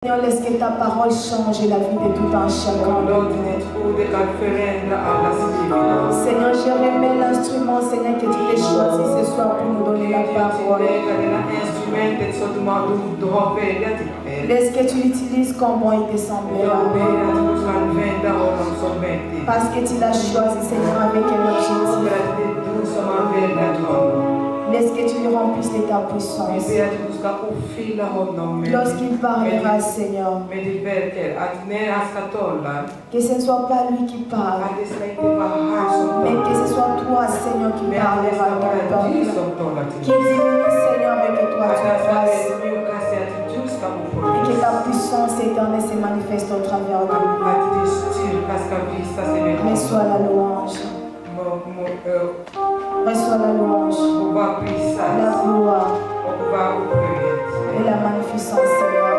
Seigneur, laisse que ta parole change la vie de tout un chacun. Seigneur, je remets l'instrument, Seigneur, que tu t'es choisi ce soir pour nous donner la parole. Laisse que tu l'utilises comme bon il te semblera. Parce que tu l'as choisi, Seigneur, avec un objectif. Laisse que tu lui remplisses de ta puissance. Lorsqu'il parlera, Seigneur, que ce ne soit pas lui qui parle, mais que ce soit toi, Seigneur, qui parlera à ton peuple. Qu'il diminue, Seigneur, mais que toi tu fasses. Et que ta puissance éternelle se manifeste au travers de lui. Reçois la louange. Reçois la louange, la gloire et la magnificence, Seigneur.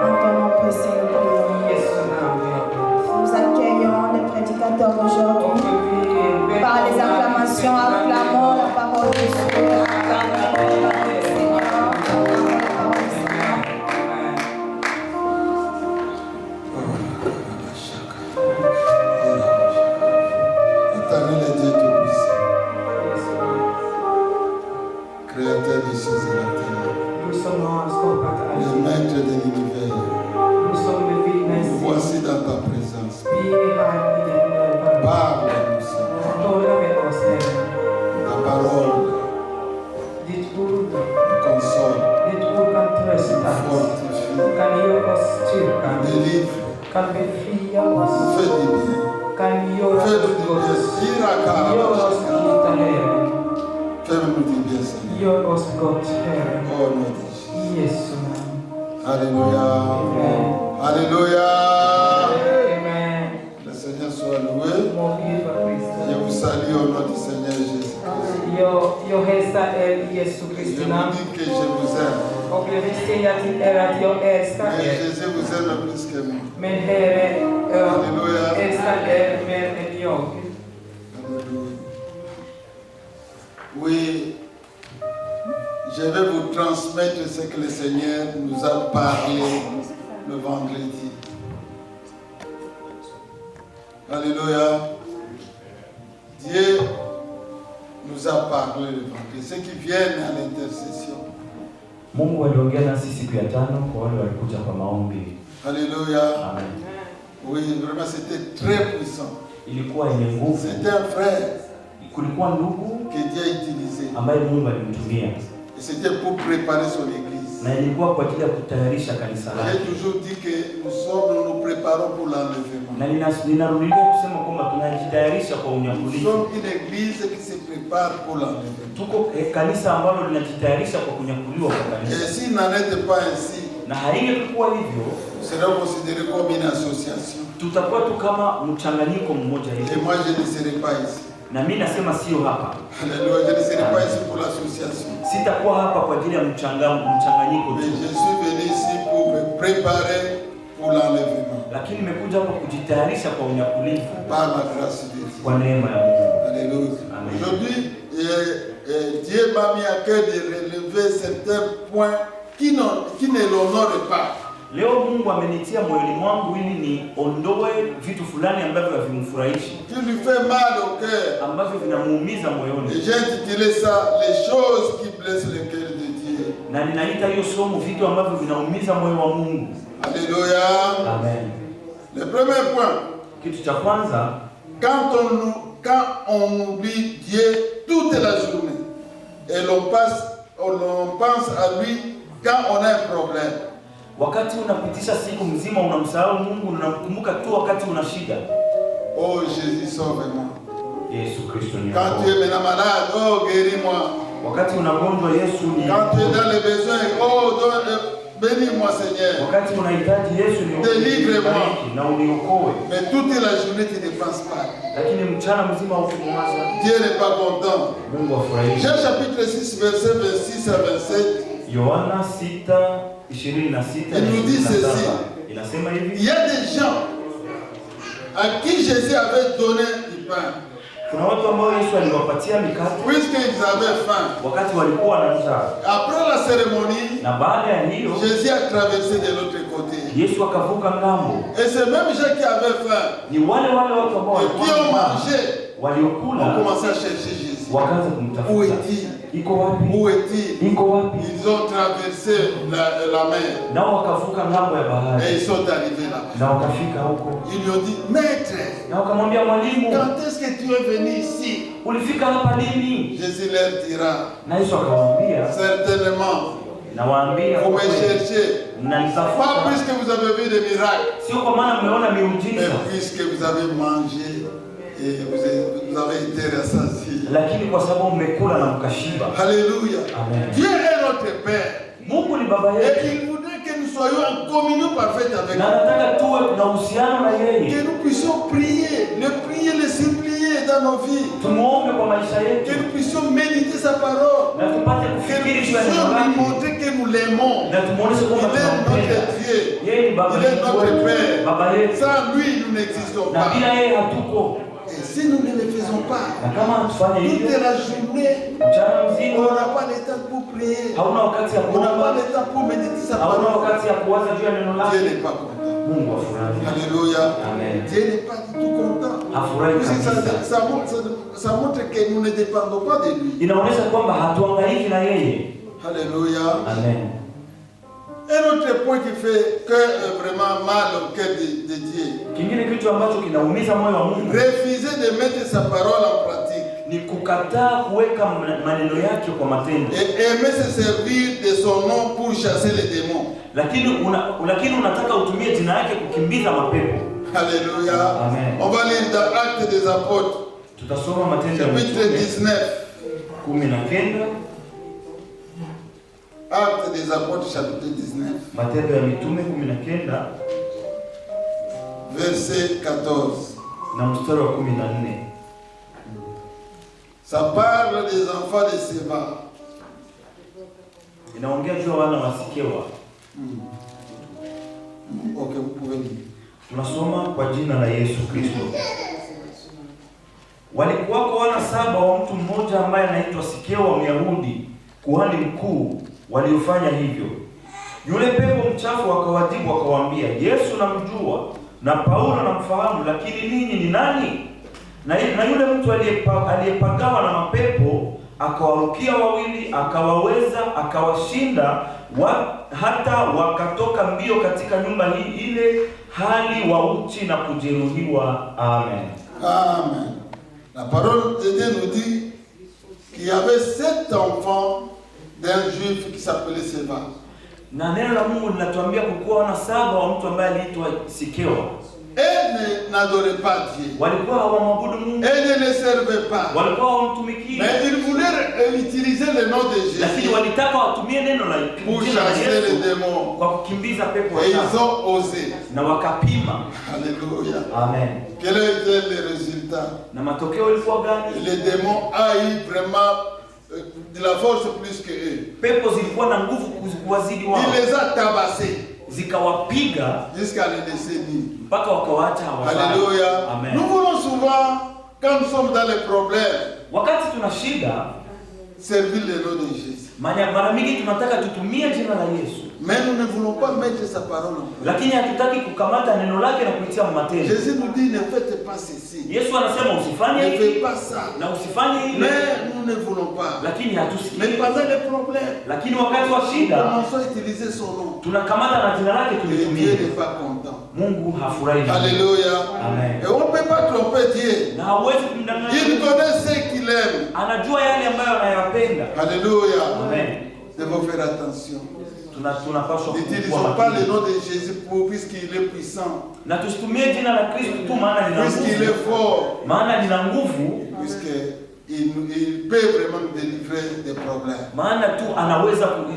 En ton nom précieux, nous prions. Nous accueillons les prédicateurs d'aujourd'hui. Par les acclamations, acclamons la parole de Dieu. Alléluia. Alléluia. Le Seigneur soit loué. Je vous salue au nom du Seigneur Jésus-Christ. Je vous dis que je vous aime. Mais Jésus vous aime plus que moi. Alléluia. Oui. Je vais vous transmettre ce que le Seigneur nous a parlé le vendredi. Alléluia. Dieu nous a parlé le vendredi. Ceux qui viennent à l'intercession. Mungu aliongea nasi siku ya tano kwa wale walikuja kwa maombi. Alléluia. Amen. Oui, vraiment c'était très puissant. Ilikuwa yenye nguvu. C'était un frère. Kulikuwa ndugu que Dieu a utilisé. Ambaye Mungu alimtumia. C'était pour préparer son église. Na ilikuwa kwa ajili ya kutayarisha kanisa lake. J'ai toujours dit que nous nous préparons pour l'enlèvement. Na ninarudia kusema kwamba tunajitayarisha kwa unyakulifu. Nous sommes une église qui se prépare pour l'enlèvement. Tuko kanisa ambalo linajitayarisha kwa kunyakuliwa kwa kanisa. Et s'il n'en était pas ainsi, na haingekuwa hivyo, nous serions considérés comme une association. Tutakuwa tu kama mchanganyiko mmoja hivi. Et moi je ne serai pas ici. Na mimi nasema sio hapa. Alléluia, je ne serai pas ici pour l'association. Sitakuwa hapa kwa ajili ya mchanganyiko tu. Mais je suis venu ici pour me préparer pour l'enlèvement. Lakini nimekuja hapa kujitayarisha kwa unyakulifu. Par la grâce de Dieu. Kwa neema ya Mungu. Alléluia. Aujourd'hui, Dieu m'a mis à cœur de relever certains points qui ne l'honorent pas. Leo Mungu amenitia moyoni mwangu ili niondoe vitu fulani ambavyo havimfurahishi. Qui lui fait mal au cœur. Ambavyo vinamuumiza moyoni. Et j'ai intitulé ça les choses qui blessent le cœur de Dieu. Na ninaita hiyo somo vitu ambavyo vinaumiza moyo wa Mungu. Alléluia. Amen. Le premier point. Kitu cha kwanza, quand on oublie Dieu toute la journée et l'on pense à lui quand on a un problème. Wakati unapitisha siku mzima unamsahau Mungu, unamkumbuka tu wakati una shida. Oh Jésus, sauve-moi. Yesu Kristo ni. Quand tu es maintenant malade, oh guéris-moi. Wakati unagonjwa Yesu ni. Quand tu es dans les besoins, oh bénis-moi Seigneur. Wakati unahitaji Yesu ni. Délivre-moi. Na uniokoe. Mais toute la journée tu ne penses pas. Lakini mchana mzima ukimuwaza. Dieu n'est pas content. Mungu afurahi. Jean chapitre 6 verset 26 à 27. Yohana 6:26. Il nous dit ceci. Inasema hivi. Il y a des gens à qui Jésus avait donné du pain. Kuna watu ambao Yesu aliwapatia mikate. Puisqu'ils avaient faim. Wakati walikuwa na njaa. Après la cérémonie, na baada ya hiyo Jésus a traversé de l'autre côté. Yesu akavuka ngambo. Et c'est même gens qui avaient faim. Ni wale watu ambao Et qui ont mangé. Waliokula. On commençait à chercher Jésus. Wakaanza kumtafuta. Où est-il? Iko wapi? Où est-il? Iko wapi? Ils ont traversé la mer. Nao wakavuka ngambo ya bahari. Et ils sont arrivés là-bas. Na wakafika huko. Ils lui ont dit, maître, Na wakamwambia mwalimu, quand est-ce que tu es venu ici? Ulifika hapa lini? Jésus leur dira, Na Yesu akawaambia, certainement, na waambia, vous me cherchez, mnanitafuta. pas puisque vous avez vu des miracles, Sio kwa maana mmeona mais miujiza, puisque vous avez mangé et vous avez été rassasiés. lakini kwa sababu mmekula na mkashiba. Alléluia. Amen. Dieu est notre Père. Mungu ni baba Et yetu. il voudrait que nous soyons en communion parfaite avec Na lui. anataka tuwe na uhusiano na yeye. Que nous puissions prier, le supplier dans nos vies. Tumuombe kwa maisha Que yetu. nous puissions méditer sa parole. Na tupate Que nous kufikiri juu ya puissions neno lui lake. montrer que nous l'aimons. Na tumuoneshe Il kwamba est tunampenda. notre Dieu. Yeye ni baba Il est notre yetu. Père. Baba yetu. Sans lui, nous n'existons Na pas. bila yeye hatuko. Et si nous ne le faisons pas, Na kama tufanye toute hivyo, la journée, mchana on mzima n'a pas le temps pour prier. hauna wakati ya On n'a pas kuomba, le temps pour méditer sa hauna parole. wakati ya kuwaza juu ya neno Dieu lake. n'est pas content. Mungu afurahi. Alléluia. Amen. Dieu n'est pas du tout content. Afurahi Parce que kabisa. ça montre que nous ne dépendons pas de lui. Inaonyesha kwamba hatuhangaiki na yeye. Alléluia. Amen. Un autre point qui fait que vraiment mal au cœur de Dieu. Kingine kitu ambacho kinaumiza moyo wa Mungu Refuser de mettre sa parole en pratique. ni kukataa kuweka maneno yake kwa matendo. Et aimer se servir de son nom pour chasser les démons. Lakini unataka utumie jina yake kukimbiza mapepo. Alléluia. Amen. On va lire dans Actes des Apôtres, Tutasoma Matendo ya chapitre Mitume 19. 19. Actes des Apôtres, chapitre 19. Matendo ya Mitume 19 verset 14. na mstari wa 14. Ça parle des enfants de Séba. Inaongea juu ya wana wa Sikewa. Ok, vous pouvez lire. Tunasoma kwa jina la Yesu Kristo. Walikuwako wana 7 wa mtu mmoja ambaye anaitwa Sikewa Myahudi, kuhani mkuu, waliofanya hivyo. Yule pepo mchafu akawajibu akawaambia, Yesu namjua na Paulo namfahamu, lakini ninyi ni nani? Na yule mtu aliyepagawa na mapepo akawarukia wawili, akawaweza, akawashinda, hata wakatoka mbio katika nyumba ile hali wa uchi na kujeruhiwa. Amen. Amen. La parole de Dieu nous dit qu'il y avait 7 enfants d'un juif qui s'appelait Séba. Na neno la Mungu linatuambia kukuwa wana 7 wa mtu ambaye aliitwa Sikewa. Eux n'adoraient pas Dieu. Walikuwa hawamwabudu Mungu. Eux ne le servaient pas. Walikuwa hawamtumikii. Mais ils voulaient utiliser le nom de Jésus. Lakini walitaka watumie neno la pour chasser les démons. kwa kukimbiza pepo Et ils wachafu. ont osé. Na wakapima. Alléluia. Amen. Quel était le résultat? Na matokeo ilikuwa gani? Les démons ont eu vraiment de la force plus que eux. Pepo zilikuwa na nguvu kuwazidi wao. Il les a tabassés Zikawapiga jusqu'à les décennies. mpaka wakawaacha hawafai. Alléluia. Amen. Nous voulons souvent, quand nous sommes dans les problèmes, Wakati tuna shida, servir le nom de Jésus. mara mingi tunataka tutumie jina la Yesu. Mais nous ne voulons pas mettre sa parole en pratique. Lakini hatutaki kukamata neno lake na kuitia matendo. Jésus nous dit, ne faites pas ceci. Yesu anasema usifanye Ne hivi faites pas ça. na usifanye hivi. Mais nous ne voulons pas. Lakini Mais hatusikii. pendant les problèmes, Lakini wakati wa shida commençons à utiliser son nom. tunakamata na jina lake Et Dieu tulitumie. n'est pas content. Mungu hafurahi. Alléluia. Amen. Et on ne peut pas tromper Dieu. Na hauwezi Il kumdanganya. connaît ce qu'il aime. Anajua yale ambayo anayapenda. Alléluia. Amen. Nous devons faire attention. Tunapaswa N'utilisons pas le nom de Jésus puisqu'il est puissant, na tusitumie jina la Kristo tu maana lina puisqu'il est nguvu. fort, Maana lina nguvu, puisqu'il peut vraiment nous délivrer des problèmes. maana tu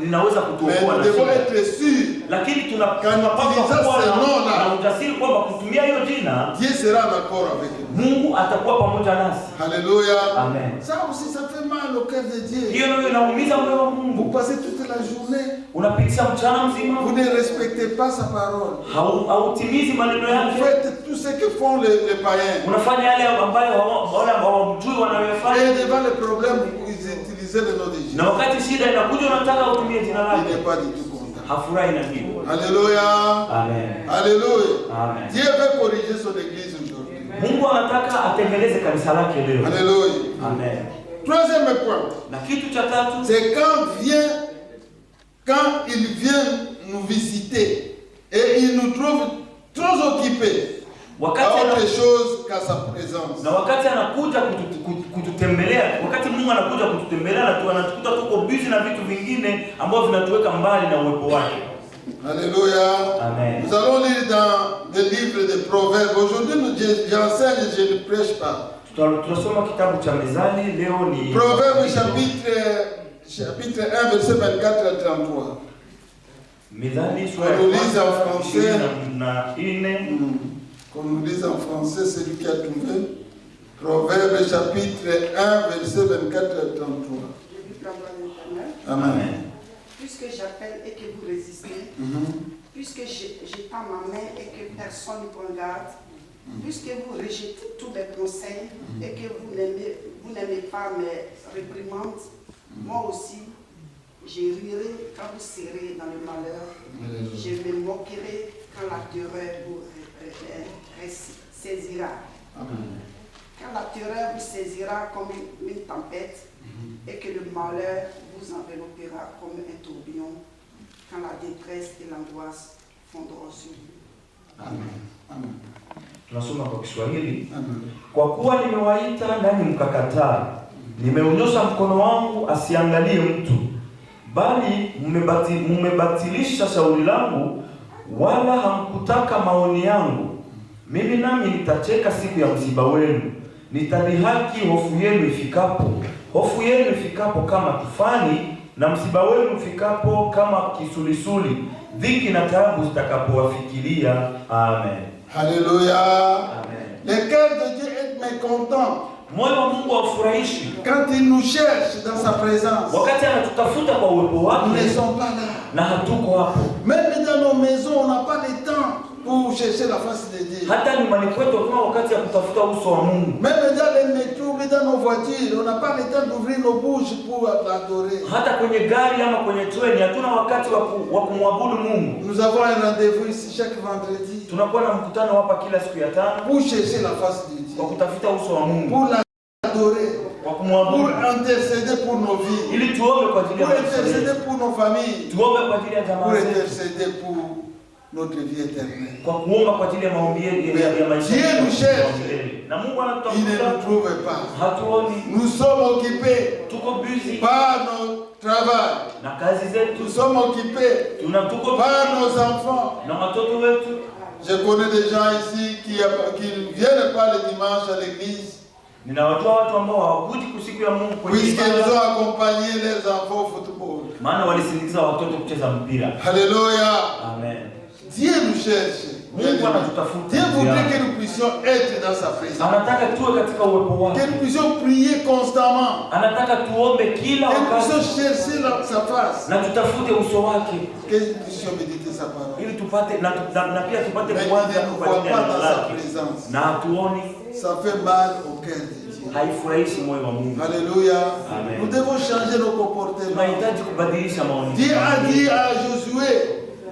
linaweza Mais kutuokoa nous na devons shida. être sûrs, Lakini tunapaswa utilisons kuwa ce nom-là, na ujasiri kwamba kutumia hiyo jina Dieu sera en accord avec nous. Mungu atakuwa pamoja nasi. Alléluia. Amen. Ça aussi, ça fait mal au cœur de Dieu. Hiyo ndio inaumiza moyo wa Vous Mungu. passez toute la journée, Unapitia mchana mzima, vous ne respectez pas sa parole. hautimizi maneno Vous yake. faites tout ce que font les païens. Unafanya yale ambayo wale hawamjui Et wanayofanya. devant les problèmes, vous utilisez le nom de Jésus. Na wakati shida inakuja unataka utumie jina Il lake. n'est pas du tout content. Hafurahi na hiyo. Alléluia. Amen. Alléluia. Amen. Dieu veut corriger son église aujourd'hui. Mungu anataka atengeneze kanisa lake leo. Alléluia. Amen. Troisième point. Na kitu cha tatu, C'est quand il vient nous visiter et il nous trouve trop occupés à autre chose qu'à sa présence. Na wakati anakuja kututembelea, wakati Mungu anakuja kututembelea na anatukuta tuko busy na vitu vingine ambavyo vinatuweka mbali na uwepo wake. Alléluia. Amen. Nous allons lire dans le livre des Proverbes. Aujourd'hui, j'enseigne, je ne prêche pas. Tunasoma kitabu cha Mezali leo ni Proverbes chapitre 1 verset 24 à 33. Mezali sura ya 24. Qu'on nous lise en français, celui qui a trouvé. Proverbes chapitre 1 verset 24 à 33. Amen. Puisque j'appelle et que vous résistez, puisque j'étends ma main et que personne ne prend garde, puisque vous rejetez tous mes conseils et que vous n'aimez pas mes réprimandes, moi aussi, je rirai quand vous serez dans le malheur, je me moquerai quand la terreur vous saisira. Quand la terreur vous saisira comme une tempête et que le malheur vous enveloppera comme un tourbillon, quand la détresse et l'angoisse fondront sur vous. Amen. Tunasoma kwa Kiswahili. Kwa kuwa nimewaita nanyi mkakataa, nimeunyosha mkono wangu asiangalie mtu, bali mmebatilisha shauri langu, wala hamkutaka maoni yangu. Mimi nami nitacheka siku ya msiba wenu, nitadhihaki hofu yenu ifikapo. Hofu yenu ifikapo kama tufani, na msiba wenu ifikapo kama kisulisuli, dhiki na taabu zitakapowafikiria. Amen. Alléluia. Amen. Le cœur de Dieu est mécontent Moyo wa Mungu haufurahishi quand il nous cherche dans sa présence. wakati anatutafuta kwa uwepo wake, Nous ne sommes pas là. na hatuko hapo. Même dans nos maisons, on n'a pas le temps pour chercher la face de Dieu. Hata nyumbani kwetu hakuna wakati ya kutafuta uso wa Mungu. Même dans les métros, mais dans nos voitures, on n'a pas le temps d'ouvrir nos bouches pour l'adorer. Hata kwenye gari ama kwenye treni hatuna wakati wa kumwabudu Mungu. Nous avons un rendez-vous ici chaque vendredi Tunakuwa na mkutano hapa kila siku ya tano pour chercher la face de Dieu, kwa kutafuta uso wa Mungu, pour l'adorer, kwa pour kumwabudu, intercéder pour nos vies, ili tuombe kwa ajili ya pour maisha yetu, intercéder pour nos familles, tuombe kwa ajili ya pour jamaa zetu, intercéder pour notre vie éternelle. kwa kuomba kwa ajili ya maombi yetu ya maisha Dieu nous yetu cherche. ya milele. Na Mungu Il ne anatutafuta, nous trouve pas. hatuoni, Nous sommes occupés tuko busy par nos travail. na kazi zetu, Nous sommes occupés tuko par nos enfants. na watoto wetu. Je connais des gens ici qui ne viennent pas le dimanche à l'église Ninawajua watu ambao hawakuji siku ya Mungu kwenye puisqu'ils ibada, ont accompagné les enfants au football. maana walisindikiza watoto kucheza mpira. Alléluia. Amen. Dieu nous cherche. Mungu anatutafuta. Dieu voudrait que nous puissions être dans sa présence. Anataka tuwe katika uwepo Que wake. nous puissions prier constamment. Anataka tuombe kila Que nous puissions wakati chercher sa face. na tutafute uso wake Que nous puissions méditer sa parole. ili tupate na pia tupate Mais kuanza il ne nous kwa voit ajili ya pas neno dans sa lake. présence. Na hatuoni, Ça fait mal au cœur de Dieu. haifurahishi moyo wa Mungu. Alléluia. Amen. Nous devons changer nos comportements. Tunahitaji kubadilisha maoni. Dieu a dit à Josué,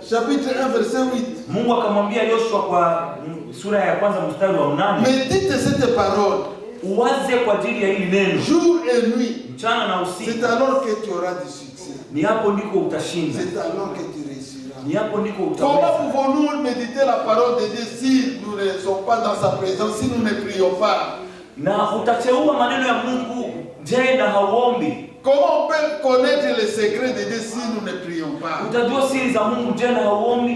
chapitre 1, verset 8, Mungu akamwambia Yoshua kwa sura ya kwanza mstari wa 8, médite cette parole uwaze kwa ajili ya hili neno jour et nuit. mchana na usiku. C'est alors que tu auras du succès. Ni hapo ndiko utashinda. C'est alors que tu réussiras. Ni hapo ndiko Comment utaweza. pouvons-nous méditer la parole de Dieu si nous ne sommes pas dans sa présence, si nous ne prions pas? Na utateua maneno ya Mungu je na hauombi? Comment on peut connaître les secrets de Dieu si nous ne prions pas? Utajua siri za Mungu je na hauombi?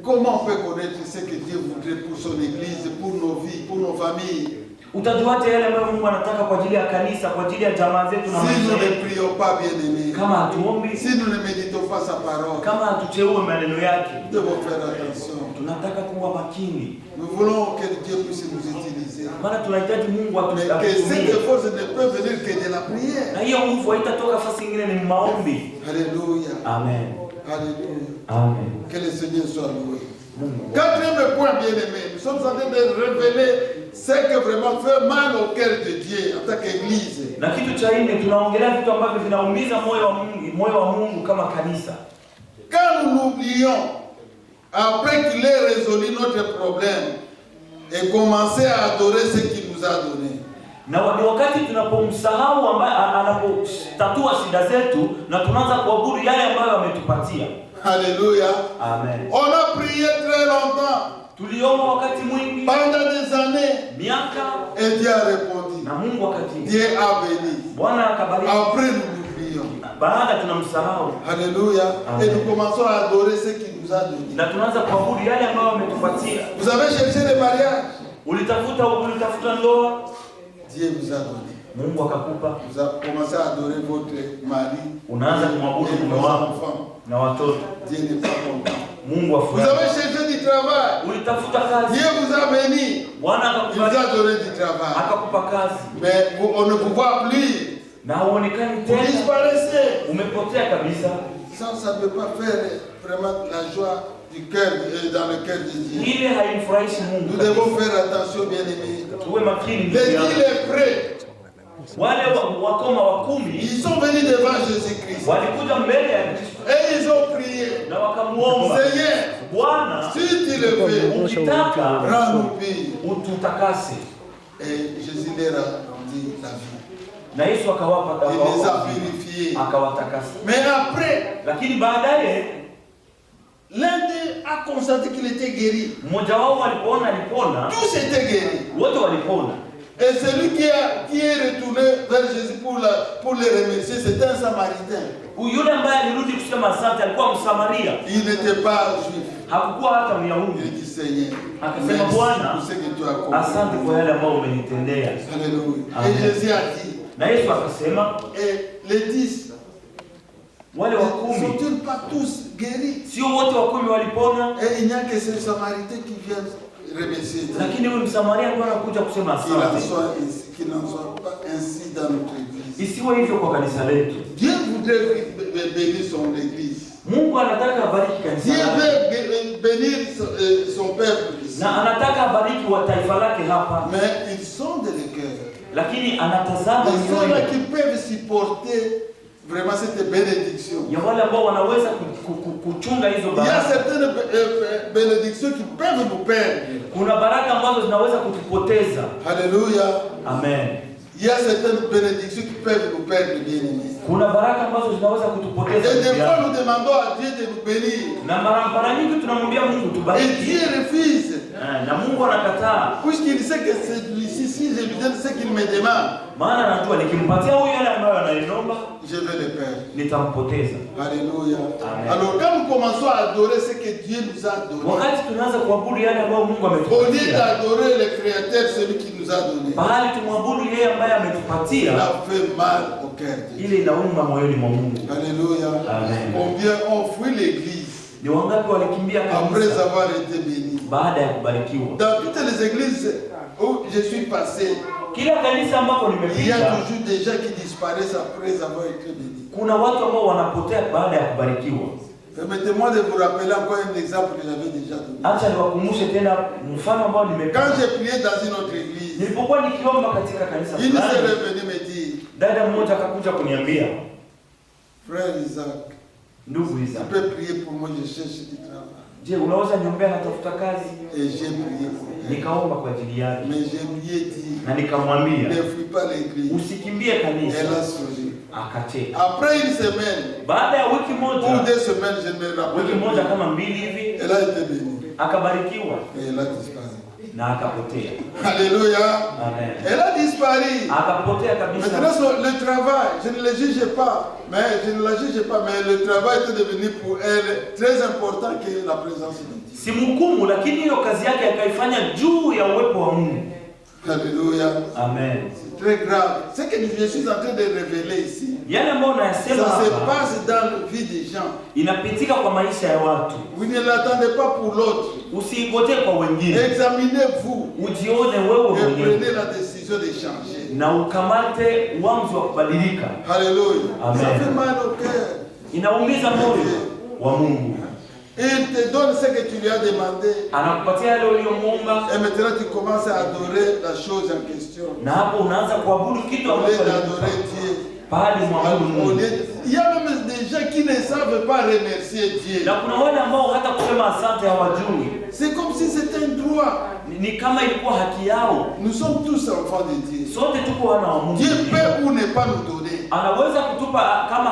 Comment on peut connaître ce que Dieu voudrait pour son église, pour nos vies, pour nos familles? Utajuaje yale ambayo Mungu anataka kwa ajili ya kanisa, kwa ajili ya jamaa zetu na Si nous maisha ne yetu? prions pas, bien-aimés, Kama hatuombi, si nous ne méditons pas sa parole, kama hatuteue maneno yake, nous devons faire attention. tunataka kuwa makini. Nous voulons que Dieu puisse nous utiliser. Maana tunahitaji Mungu Mais que cette atutumie. force ne peut venir que de la prière. Na hiyo nguvu haitatoka fasi nyingine, ni maombi. Alléluia. Amen. Alléluia. Amen. Que le Seigneur soit loué. Mungu. Quatrième point, bien-aimé, nous sommes en train de révéler ce qui vraiment fait mal au cœur de Dieu en tant qu'Église. Na kitu cha nne tunaongelea vitu ambavyo vinaumiza moyo wa Mungu kama kanisa. quand nous l'oublions, après qu'il ait résolu notre problème, et commencer à adorer ce qu'il nous a donné. Na ni wakati tunapomsahau ambaye anapotatua shida zetu na tunaanza kuabudu yale ambayo ametupatia. Alléluia. Amen. On a prié très longtemps. Tuliomba wakati mwingi. Pendant des années. Miaka. Et Dieu a répondu. Na Mungu akajibu. Dieu a béni. Bwana akabariki. Après nous l'oublions. Baada tunamsahau. Alléluia. Et nous commençons à adorer ce qu'il nous a donné. Na tunaanza kuabudu yale ambayo ametupatia. Vous avez cherché le mariage. Ulitafuta ndoa. Dieu vous a donné. Mungu akakupa. Vous avez commencé à adorer votre mari. Unaanza kumwabudu mume wako na watoto. Dieu n'est pas content. Mungu afurahi. Vous avez cherché du travail. Ulitafuta kazi. Dieu vous a béni. Bwana akakubariki. Il vous a donné du travail. Akakupa kazi. Mais on ne vous voit plus. Na uonekani Vous tena. disparaissez. Umepotea kabisa. Ça ne peut pas faire vraiment la joie du cœur dans le cœur de Dieu. Ile haimfurahishi Mungu. Nous devons faire attention, bien-aimés. Tuwe makini. Les 10 prêts. Wale wakoma wa 10 ils sont venus devant Jésus-Christ. Walikuja mbele ya Kristo. Et ils ont prié. Na wakamuomba. Seigneur, Bwana, si tu le fais, ukitaka rends-nous pure. Ututakase. Et Jésus leur a rendu la vie. Na Yesu akawapa dawa. Il les a purifiés. Akawatakasa. Mais après, lakini baadaye l'un d'eux a constaté qu'il était guéri. Mmoja wao alipoona alipona. Tous étaient guéris. Wote walipona. Et celui qui est retourné vers Jésus pour le remercier, c'était un Samaritain. Yule ambaye alirudi kusema asante alikuwa Msamaria. Il n'était pas juif. Hakukuwa hata Myahudi. Il dit Seigneur, akasema Bwana, asante kwa yale ambayo umenitendea. Alléluia. Et Jésus a dit. Na Yesu akasema, et les 10 wale wa 10 sont-ils pas tous guéris? Sio wote wa 10 walipona. Et il n'y a que ces Samaritains qui viennent remercier Dieu. Lakini huyu Msamaria ndio anakuja kusema asante. Qu'il n'en soit pas ainsi dans notre église. Isiwe hivyo kwa kanisa letu. Dieu voudrait bénir son église. Mungu anataka abariki kanisa lake. Dieu veut bénir son peuple ici. Na anataka abariki wa taifa lake hapa. Mais ils sont de le cœur. Lakini anatazama ils sont là qui peuvent supporter vraiment cette bénédiction. Ya wale ambao wanaweza kuchunga hizo baraka. Il y a certaines bénédictions qui peuvent nous perdre. Kuna baraka ambazo zinaweza kutupoteza. Alléluia. Amen. Il y a certaines bénédictions qui peuvent nous perdre, bien-aimés. Kuna baraka ambazo zinaweza kutupoteza. Et des fois nous demandons à Dieu de nous bénir. Na mara nyingi tunamwambia Mungu tubariki. Et Dieu refuse. Na Mungu anakataa. Puisqu'il sait que celui-ci, si je lui donne ce qu'il me demande, maana anajua nikimpatia huyu yale ambayo anaiomba, je vais le perdre. Nitampoteza. Alléluia. Amen. Alors quand nous commençons à adorer ce que Dieu nous a donné, wakati tunaanza kuabudu yale ambayo Mungu ametupatia, au lieu d'adorer le Créateur, celui qui nous a donné, bali tumwabudu yeye ambaye ametupatia, ça fait mal au cœur. Ile inauma moyoni mwa Mungu. Alléluia. Amen. Combien ont fui l'église ni wangapi walikimbia kanisa après avoir été bénis? Baada ya kubarikiwa. Dans toutes les églises où je suis passé, kila kanisa ambako il y nimepita, a toujours des gens qui disparaissent après avoir été bénis. Kuna watu ambao wanapotea baada ya kubarikiwa. Permettez-moi de vous rappeler encore un exemple que j'avais déjà donné. Acha niwakumbushe tena mfano ambao nimepita. Quand j'ai prié dans une autre église, nilipokuwa nikiomba katika kanisa il s'est fulani, revenu me dire, dada mmoja akakuja kuniambia, frère Isaac, ndugu tu Isaac, peux prier pour moi, je cherche du travail. Je, unaweza niombea natafuta kazi? Et j'ai prié pour elle. Nikaomba kwa ajili yake. Mais je lui ai dit, na nikamwambia, ne fuis pas l'église. Usikimbie kanisa. Elle a souri. Akacheka. Après une semaine, baada ya wiki moja, ou 2 semaines, je me rappelle. Wiki moja kama 2 hivi, elle a été bénie. Akabarikiwa. Et elle a disparu. Na akapotea. Alléluia. Amen. Elle a disparu. Akapotea kabisa. Maintenant le travail, je ne le juge pas, mais le travail est devenu pour elle très important que la présence de Dieu. Simhukumu, lakini hiyo kazi yake akaifanya juu ya uwepo wa Mungu. Alléluia. Amen. C'est très grave. Ce que je suis en train de révéler ici, yale ambayo nayasema ça hapa, se passe dans la vie des gens. Inapitika kwa maisha ya watu. Vous ne l'attendez pas pour l'autre. Usiigotee kwa wengine. Examinez-vous. Ujione wewe et mwenyewe. prenez la décision de changer. Na ukamate uamuzi wa kubadilika. Alléluia. Amen. Ça fait mal au cœur. Inaumiza moyo wa Mungu. Il te donne ce que tu lui as demandé. Anakupatia yale uliyomwomba. Et maintenant tu commences à adorer la chose en question. Na hapo unaanza kuabudu kitu ambacho adorer Dieu. Pale mwabudu Mungu. Il y a même des gens qui ne savent pas remercier Dieu. Na kuna wale ambao hata kusema asante hawajui. C'est comme si c'était un droit. Ni kama ilikuwa haki yao. Nous sommes tous enfants de Dieu. Sote tuko wana wa Mungu. Dieu peut ou ne pas nous donner. Anaweza kutupa kama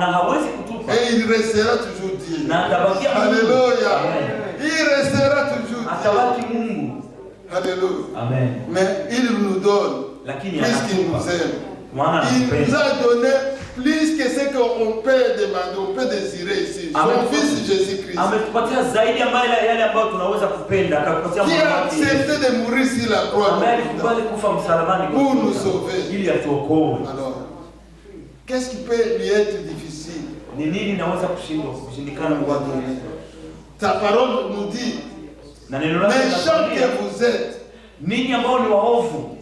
na hawezi kutupa. Et il restera toujours Dieu. Na atabakia Mungu. Alléluia. Amen. Il restera toujours Dieu. Atabaki Mungu. Alléluia. Amen. Mais il nous donne Lakini puisqu'il nous aime. Maana Il nous anapenda. a donné plus que ce qu'on peut demander, on peut désirer ici. Son fils Jésus-Christ. Ametupatia zaidi ambayo yale ambayo tunaweza kupenda, akakupatia Qui a accepté de mourir sur la croix ambaye alikubali kufa msalabani pour nous sauver. ili atuokoe. Alors, qu'est-ce qui peut lui être difficile? Ni nini naweza kushindikana kwa watu? Ta parole nous dit, Na neno lako méchants que linatuambia, vous êtes, ninyi ambao ni waovu,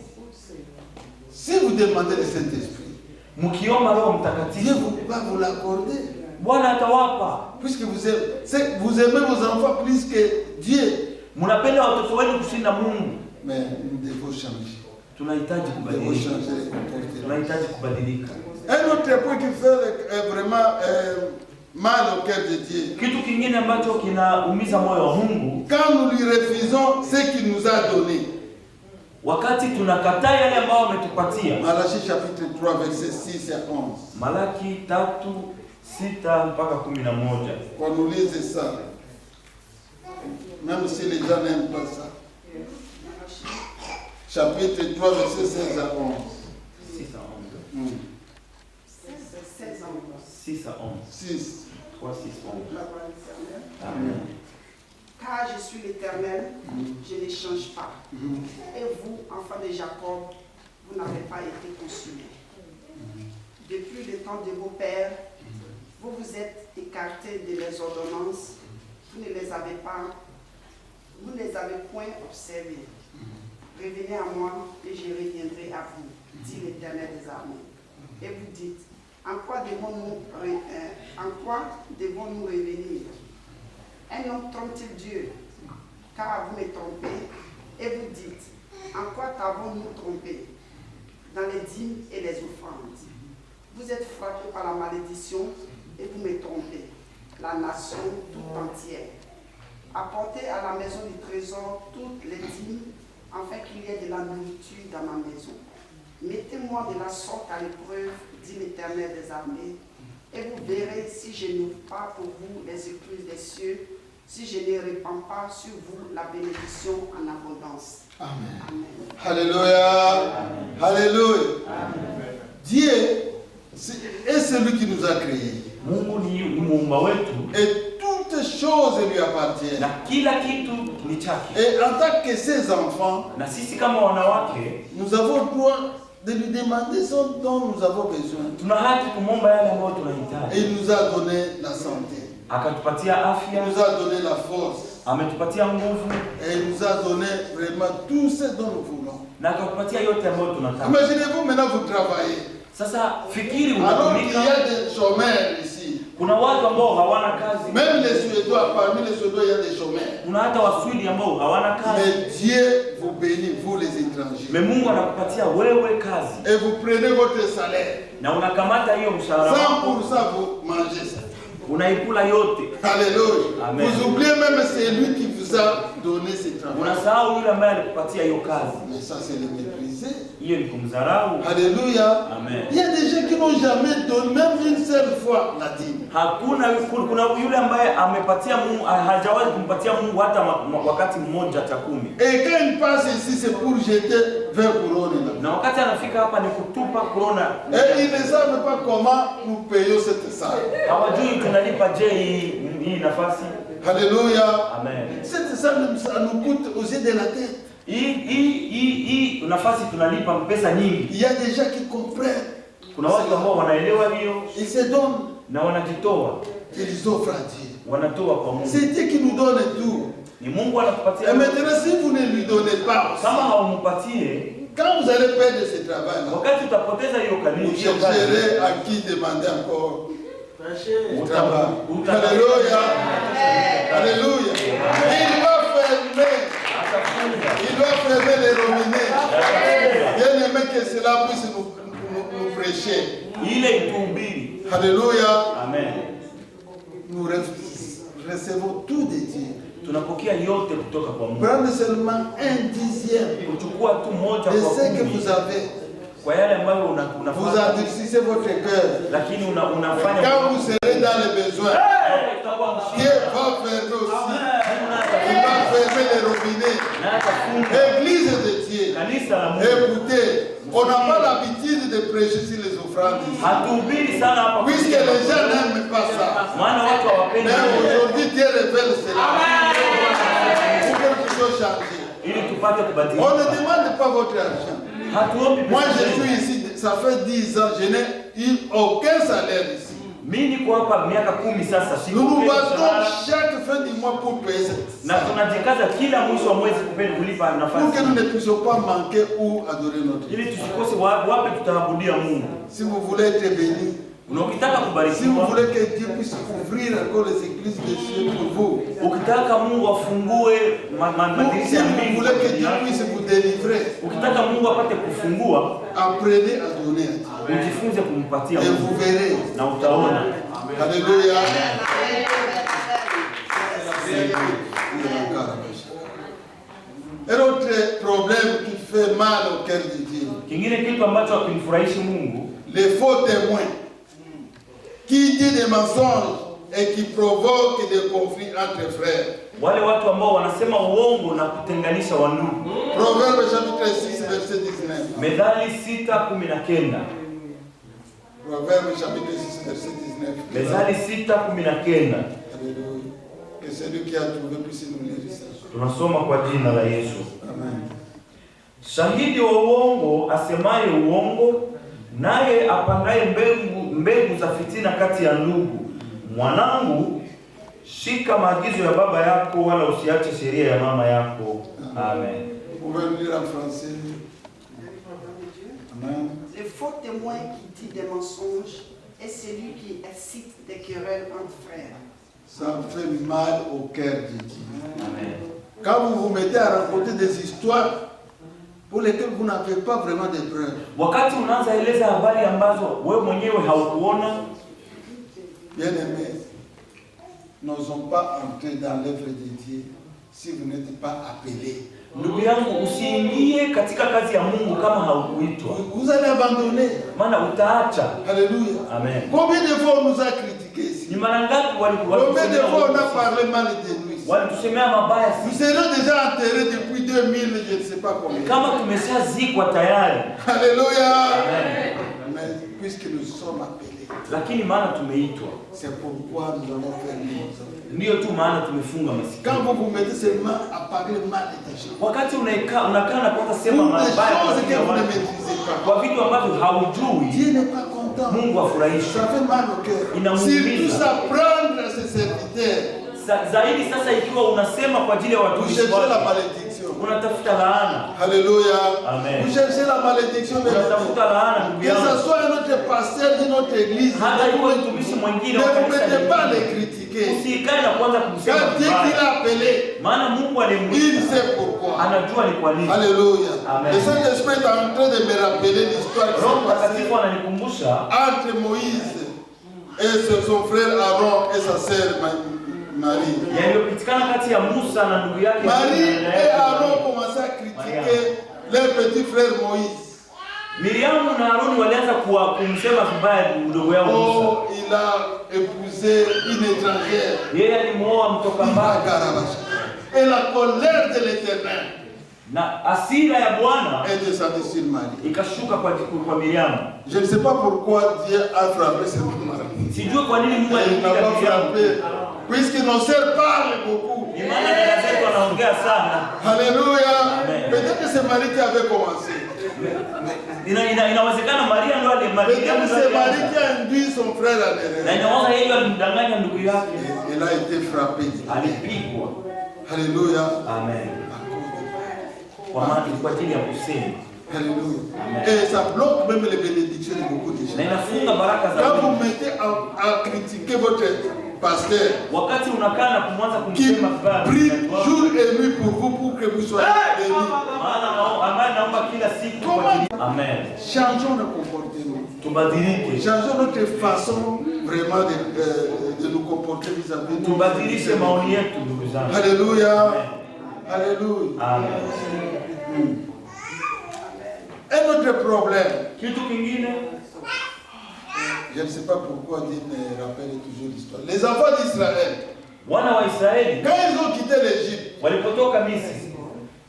si vous demandez le Saint-Esprit, mkiomba Roho Dieu Mtakatifu, va vous l'accorder. Bwana atawapa. Puisque vous aimez vos enfants plus que Dieu. Mnapenda watoto wenu kushinda Mungu. Mais nous devons changer. Tunahitaji Nous devons kubadilika. changer les comportements. Tunahitaji kubadilika. Un autre point qui fait vraiment mal au cœur de Dieu. Kitu kingine ambacho kinaumiza moyo wa Mungu, Quand nous lui refusons ce qu'il nous a donné. wakati tunakataa yale ambayo ametupatia. Malachie chapitre 3 verset 6 à 11. Malaki 3:6 mpaka 11. Quand nous lisons ça, même si les gens n'aiment pas ça. Chapitre 3 verset 16 à 11. 6 à 11. 6 à 11. 6. 3, 6, 11. Amen. Car je suis l'Éternel, je ne change pas. Et vous, enfants de Jacob, vous n'avez pas été consumés. Depuis le temps de vos pères, vous vous êtes écartés de les ordonnances, vous ne les avez point observées. Revenez à moi et je reviendrai à vous, dit l'Éternel des armées. Et vous dites, en quoi devons-nous revenir? Un homme trompe-t-il Dieu? Car vous me trompez. Et vous dites, en quoi t'avons-nous trompé? Dans les dîmes et les offrandes. Vous êtes frappés par la malédiction et vous me trompez, la nation toute entière. Apportez à la maison du trésor toutes les dîmes, afin qu'il y ait de la nourriture dans ma maison. Mettez-moi de la sorte à l'épreuve, dit l'Éternel des armées, et vous verrez si je n'ouvre pas pour vous les écluses des cieux, si je ne répands pas sur vous la bénédiction en abondance. Amen. Amen. Alléluia. Alléluia. Dieu est celui qui nous a créés. Mungu ni muumba wetu. Et toutes choses lui appartiennent. Na kila kitu ni chake. Et en tant que ses enfants, Na sisi kama wanawake, nous avons le droit de lui demander ce dont nous avons besoin. tuna haki kumwomba yale ambayo Et tunahitaji. il nous a donné la santé. Akatupatia Il afya, nous a donné la force. ametupatia nguvu, Et il nous a donné vraiment tout ce dont nous voulons. na akatupatia yote ambayo tunataka. Imaginez-vous maintenant vous travaillez. Sasa fikiri Alors qu'il y unatumika. a des chômeurs ici. Kuna watu ambao hawana kazi. Même les Suédois, parmi les Suédois, il y a des chômeurs. Kuna hata Waswidi ambao hawana kazi. Mais Dieu vous bénit, vous les étrangers. Me Mungu anakupatia wewe kazi. Et vous prenez votre salaire. Na unakamata hiyo mshahara 100% wako, vous mangez ça. unaikula yote. Alléluia. Amen. Vous oubliez même c'est lui qui vous a donné ce travail. Unasahau yule ambaye alikupatia hiyo kazi. Mais ça, c'est le mépriser. Hiyo ni kumdharau. Alléluia. Amen. Il y a des gens qui n'ont jamais donné, même une seule fois, la dîme. Kuna yule ambaye amepatia Mungu, hajawahi kumpatia Mungu hata wakati mmoja cha 10. Et quand il passe ici, c'est pour jeter 20 couronnes là. Na wakati anafika hapa ni kutupa korona. Et ils ne savent pas comment nous payons cette salle. Hawajui tunalipa je hii nafasi. Alléluia. Amen. Cette salle, ça nous coûte aux yeux de la tête. Hii nafasi tunalipa pesa nyingi. Il y a des gens qui comprennent. Kuna watu ambao wanaelewa hiyo Ils se donnent. na wanajitoa. Ils offrent à Dieu. Wanatoa kwa Mungu. C'est Dieu qui nous donne tout. Ni Mungu anatupatia. Et maintenant, si vous ne lui donnez pas, Kama haumpatie, quand vous allez perdre ce travail-là, wakati utapoteza hiyo vous kanuni, chercherez à qui demander encore du travail. Alléluia. Alléluia. Alléluia. Il va fermer les robinets. Bien aimé que cela puisse nous prêcher. Ile ituhubiri. Alléluia. Amen. Nous recevons tout de Dieu. Tunapokea yote kutoka kwa Mungu. Prenez seulement un dixième Kuchukua tu moja de kwa ce que 10 vous avez. kwa yale ambayo Vous unafanya, endurcissez votre cœur. lakini unafanya Quand vous serez dans les besoins, Dieu va faire aussi. Il va fermer les robinets. Église de Dieu. Kanisa la Mungu. Écoutez, on n'a pas l'habitude de prêcher sur les offrandes ici. Hatuhubiri sana hapa Puisque les gens n'aiment pas ça. maana watu hawapendi. Mais aujourd'hui, Dieu révèle cela. Pour que nous puissions changer. Ili tupate On kubadilika. ne demande pas votre argent. Hatuombi Moi, pesa je zetu. suis ici, ça fait 10 ans, je n'ai eu aucun salaire ici. Mimi niko hapa miaka 10 sasa, Nous nous sikupeni battons mshahara, chaque fin du mois pour payer cette na tunajikaza kila mwisho wa mwezi kulipa pour nafasi, que nous ne puissions pas manquer ou adorer notre Dieu. ili tusikose wapi tutaabudia Mungu. Si vous voulez être béni, Na ukitaka si vous kubarikiwa, voulez que Dieu puisse ouvrir encore les églises de Dieu pour vous, ukitaka Mungu afungue madirisha si ya vous mbingu, voulez que Dieu puisse vous délivrer, ukitaka Mungu apate kufungua, apprenez à donner à Dieu. ujifunze kumpatia Et Mungu vous verrez. na utaona. Alléluia. Un autre problème qui fait mal au cœur de Dieu, Kingine kitu ambacho hakimfurahishi Mungu, les faux témoins qui disent des mensonges et qui provoquent des conflits entre frères. wale watu ambao wanasema uongo na kutenganisha wandugu. Proverbe chapitre 6, verset 19. Methali 6:19. Proverbe chapitre 6, verset 19. Methali 6:19. Alléluia. Que celui qui a trouvé puisse nous lire ça. Tunasoma kwa jina la Yesu. Amen. Shahidi wa uongo asemaye uongo, naye apangaye mbegu za fitina kati ya ndugu. Mwanangu, shika maagizo ya baba yako, wala usiache sheria ya mama yako. Amen. Vous pouvez le lire en français. Amen. Le faux témoin qui dit des mensonges est celui qui incite des querelles entre frères. Ça fait mal au cœur de Dieu. Amen. Quand vous vous mettez à raconter des histoires pour lesquelles vous n'avez pas vraiment de preuves. Wakati unaanza eleza habari ambazo wewe mwenyewe haukuona, Bien-aimés, n'osons pas entrer dans l'œuvre de Dieu si vous n'êtes pas appelés. ndugu yangu, usiingie katika kazi ya Mungu kama haukuitwa, Vous allez abandonner. maana utaacha. Alléluia. Amen. Combien de fois on nous a critiqués ici? Ni mara ngapi Combien de fois on a parlé mal de nous ici? walitusemea mabaya Nous sisi, serions déjà enterrés depuis 2000, je ne sais pas combien. kama tumeshazikwa tayari. Alléluia. Amen. Mais puisque nous sommes appelés, Lakini maana tumeitwa, c'est pourquoi nous allons faire nos œuvres. ndiyo tu maana tumefunga masikio. Quand vous vous mettez seulement à parler mal des gens, Wakati unakaa na kuanza sema pour des mabaya choses kwa que vous ne watu, maîtrisez pas, kwa vitu ambavyo haujui, Dieu n'est pas content. Mungu afurahishi. Ça fait mal au cœur. Surtout s'apprendre à ses serviteurs. Zaidi sasa ikiwa unasema kwa ajili ya Vous watumishi cherchez la wako, malédiction. unatafuta laana. Alléluia. Amen. Vous cherchez la malédiction de Unatafuta laana, ndugu que ce yangu. soit un autre pasteur d'une autre église. Hata Ne ikiwa vous mtumishi mwingine ne wa vous kanisa mettez pas à les lingine, critiquer. usikae na kuanza kumsema Quand Dieu qui vibaya, l'a appelé, maana Mungu il alimwita, sait pourquoi. anajua ni kwa nini. Alléluia. Amen. Le Saint-Esprit est en train de me rappeler l'histoire qui Roho s'est passée Mtakatifu ananikumbusha entre Moïse et son frère Aaron et sa sœur Marie. yaliyopitikana kati ya Musa na ndugu yake Marie et Aaron Miriam. commençaient à critiquer leur petit frère Moïse. Miriamu na Haruni walianza kumsema vibaya ndugu yao Musa. Oh, il a épousé une étrangère. Yeye alimuoa mtoka mbali, Et la colère de l'Éternel na hasira ya Bwana est descendue sur Marie. ikashuka kwa Miriamu. Je ne sais pas pourquoi Dieu a frappé cette Marie. Sijui kwa nini Mungu Il n'a alimpiga pas frappé, Miriamu. puisque nos sœurs parlent beaucoup. Ni maana dada zetu wanaongea sana. Alléluia. Amen. Peut-être que c'est Marie qui avait commencé. Inawezekana Maria ndo Peut-être que c'est Marie qui a induit son frère à na l'erreur. inawaza yeye alimdanganya ndugu yake, Il a été frappé. alipigwa. Alléluia. Amen. Kwa maana kwa ajili ya kusema. Alléluia. Amen. Et ça bloque même les bénédictions de beaucoup de gens. Na inafunga baraka za Quand Mungu. vous mettez à critiquer votre pasteur wakati unakaa na kumwanza qui kumsema vibaya prie mchungaji wako, jour et nuit pour vous pour que vous soyez bénis. maana ambaye naomba kila siku kwa ajili. Amen. Changeons nos comportements. Tubadilike. Changeons notre façon vraiment de nous comporter vis-à-vis de nous. Tubadilishe maoni yetu ndugu zangu. Alléluia. Amen. Alléluia. Amen. Un autre problème. Kitu kingine, Je ne sais pas pourquoi Dieu me rappelle toujours l'histoire. Les enfants d'Israël, wana wa Israeli quand ils ont quitté l'Égypte, walipotoka Misri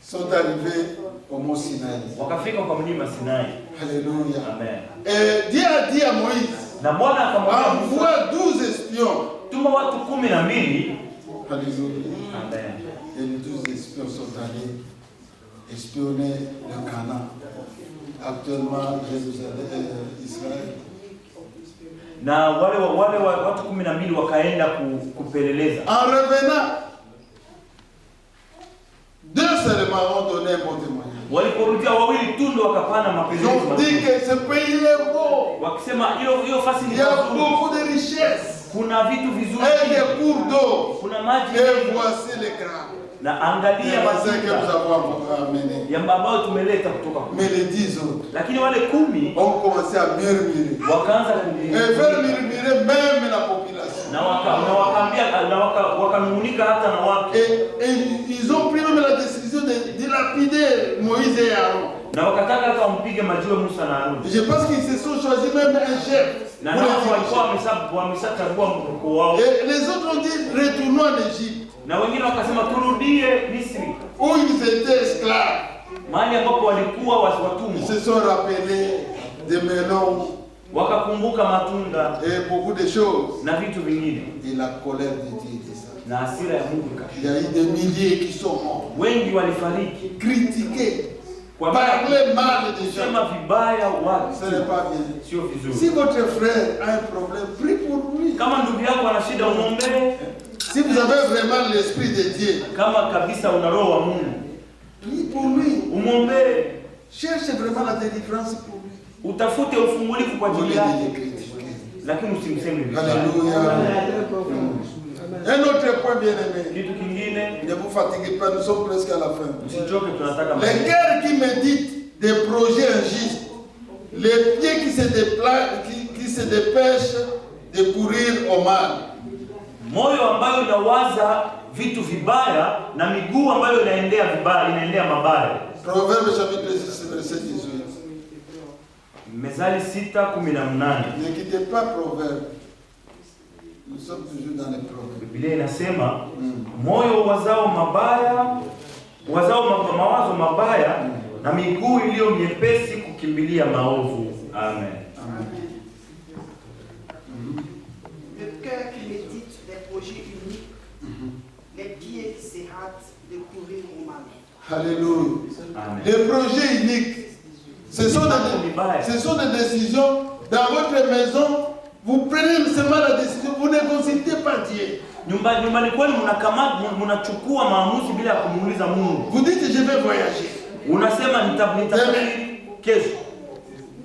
sont arrivés au mont Sinaï. wakafika kwa mlima Sinai. Alléluia. Amen. Et Dieu a dit à Moïse, Na Bwana akamwambia Musa, envoie 12 espions. tuma watu 12. Alléluia. Amen. Et les 12 espions sont allés espionner le Canaan. Actuellement, Jérusalem, Israël. Na wale watu 12 wakaenda kupeleleza. En revenant, 2 seulement ont donné un bon témoignage. Waliporudia wawili tu ndo wakapana Ils mapelelezi ont dit mazuri. que ce pays est beau. Wakisema hiyo fasi ni Il y a nzuri. beaucoup de richesses. Kuna vitu Et vizuri. des cours d'eau. Kuna maji. Et voici les crabes. Na Les angalia raisins que nous matunda avons amenés. ya ambayo tumeleta kutoka kule. Mais les 10 autres Lakini wale 10 ont commencé à murmurer. wakaanza Et faire murmurer même la population. wakanung'unika hata na watu. Et ils ont pris même la décision de dilapider Moïse et Aaron. Na wakataka hata wampige majiwe Musa na Haruni. Je pense qu'ils se sont choisis même un chef. Na pour nao les walikuwa diriger. wameshachagua mkuu wao. Et les autres ont dit retournons en Égypte, Na wengine wakasema turudie Misri, où ils étaient esclaves. mahali ambapo walikuwa Ils watumwa. se sont rappelés des melons Wakakumbuka matunda et beaucoup de choses. na vitu vingine, Et la colère de Dieu était ça. na hasira ya Mungu Il y a eu des milliers qui sont morts, wengi walifariki critiqués, kwa maana parler mal des gens. kusema vibaya watu Ce n'est pas bien. sio Si vizuri. votre frère a un problème, prie pour lui. Kama ndugu yako ana shida, umwombee. Si vous avez vraiment l'esprit de Dieu, Kama kabisa una roho wa Mungu, prie pour lui. umwombee. Cherchez vraiment la délivrance pour lui. Utafute ufungulifu kwa Au lieu ajili de yake, les critiquer. lakini usimseme vibaya. Alléluia. Un autre point bien aimé. Kitu kingine, Ne vous fatiguez pas, nous sommes presque à la fin. usichoke, tunataka Les maisha. cœurs qui méditent des projets injustes, les pieds qui se dépêchent de courir au mal. Moyo ambayo inawaza vitu vibaya na miguu ambayo inaendea mabaya. Proverbe chapitre 6, verset 18. Mezali 6:18. Ne quittez pas Proverbe. Nous sommes toujours dans les proverbes. Biblia inasema moyo wazao mawazo mabaya na miguu iliyo myepesi kukimbilia maovu. Amen. Amen. Le cœur qui médite des projets uniques, les pieds qui se hâtent de courir au mal. Alléluia. Amen. Les projets uniques, ce sont des décisions dans votre maison. Vous prenez seulement la décision, vous ne consultez pas Dieu. Nyumbani kwenu mnachukua maamuzi bila ya kumuuliza Mungu. Vous dites je vais voyager. Unasema nitasafiri kesho.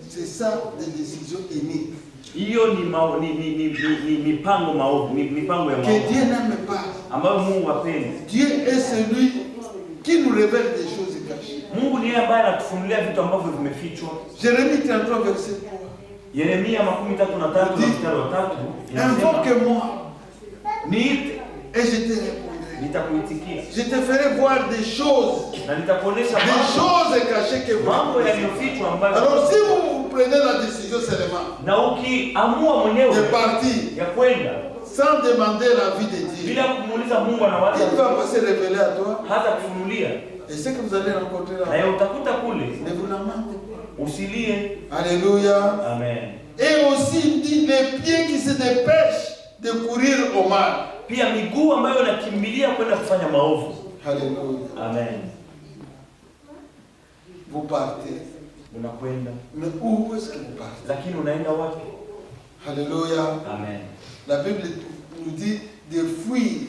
C'est ça des décisions uniques. Hiyo ni mipango maovu, mipango ya Que maovu Dieu n'aime pas. ambayo Mungu hapendi. Dieu est celui qui nous révèle des choses cachées. Mungu ni yeye ambaye anatufunulia vitu ambavyo vimefichwa. Jérémie 33, verset 3. Yeremia 13 mstari wa 3 inasema, Invoque-moi niite et je te répondrai. nitakuitikia Je te ferai voir des choses na nitakuonesha cachées que vous mambo ne connaissez yaliyofichwa pas. ambayo. Alors si vous prenez la décision seulement Na ukiamua mwenyewe de partir ya kwenda sans demander l'avis de Dieu, bila kumuuliza Mungu anawaza, il va pas se révéler à toi. hata kufunulia, Et ce que vous allez rencontrer na là, yeye utakuta kule. ne vous lamentez pas. Usilie. Alléluia. Amen. Et aussi il dit les pieds qui se dépêchent de courir au mal. Pia miguu ambayo inakimbilia kwenda kufanya maovu. Alléluia. Amen. Vous partez. Unakwenda, Mais où est-ce que vous partez? lakini unaenda wapi? Alléluia. Amen. La Bible nous dit de fuir.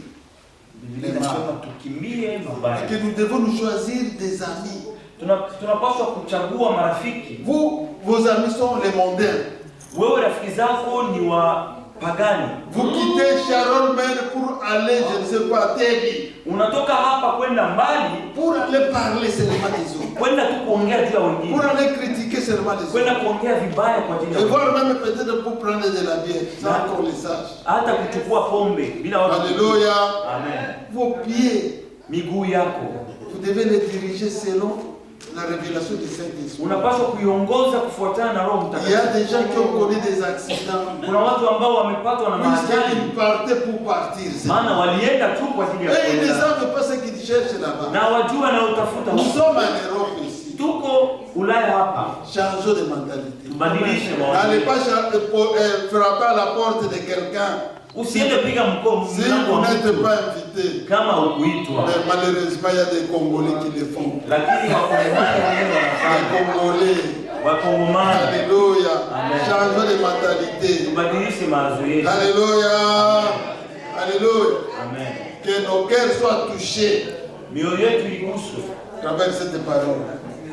Biblia inasema tukimbie mabaya. Et que nous devons nous choisir des amis. Tunapaswa kuchagua marafiki. Vous, vos amis sont les mondains. Wewe rafiki zako ni pagani. Vous quittez Sharon Mer pour aller, je ne sais pas, Tebi. Unatoka hapa kwenda mbali Pour aller parler seulement des autres. kwenda tu kuongea juu ya wengine. Pour aller critiquer seulement les autres. Kwenda kuongea vibaya kwa ajili ya Et wengine. voire même peut-être pour prendre de la bière, sans qu'on le sache. Hata kuchukua pombe bila watu. Alléluia. Amen. Vos pieds, Miguu yako vous devez les diriger selon la révélation du Saint-Esprit. unapaswa kuiongoza kufuatana na Roho Il y a Mtakatifu. des gens qui ont connu des accidents. Kuna watu ambao wamepatwa na maajali Puisqu'ils partaient pour partir. maana walienda tu kwa ajili ya Et ils ne kwenda. savent pas ce qu'ils cherchent là-bas. Na wajua na utafuta Nous huko. sommes en Europe ici. Tuko Ulaya hapa. Changeons de mentalité. Tubadilishe N'allez mawazo. pas frapper à la porte de quelqu'un Usiende piga mkono si mlango vous wa n'êtes mtu pas invité. kama ukuitwa. Mais malheureusement, il y a des Congolais qui le font. Lakini wakongomani wenyewe Des wanafanya. Congolais. Wakongomani Alléluia. Amen. Changeons de mentalité. tubadilishe mawazo yetu. Alléluia. Alléluia. Amen. Que nos cœurs soient touchés Mioyo yetu iguswe à travers cette parole.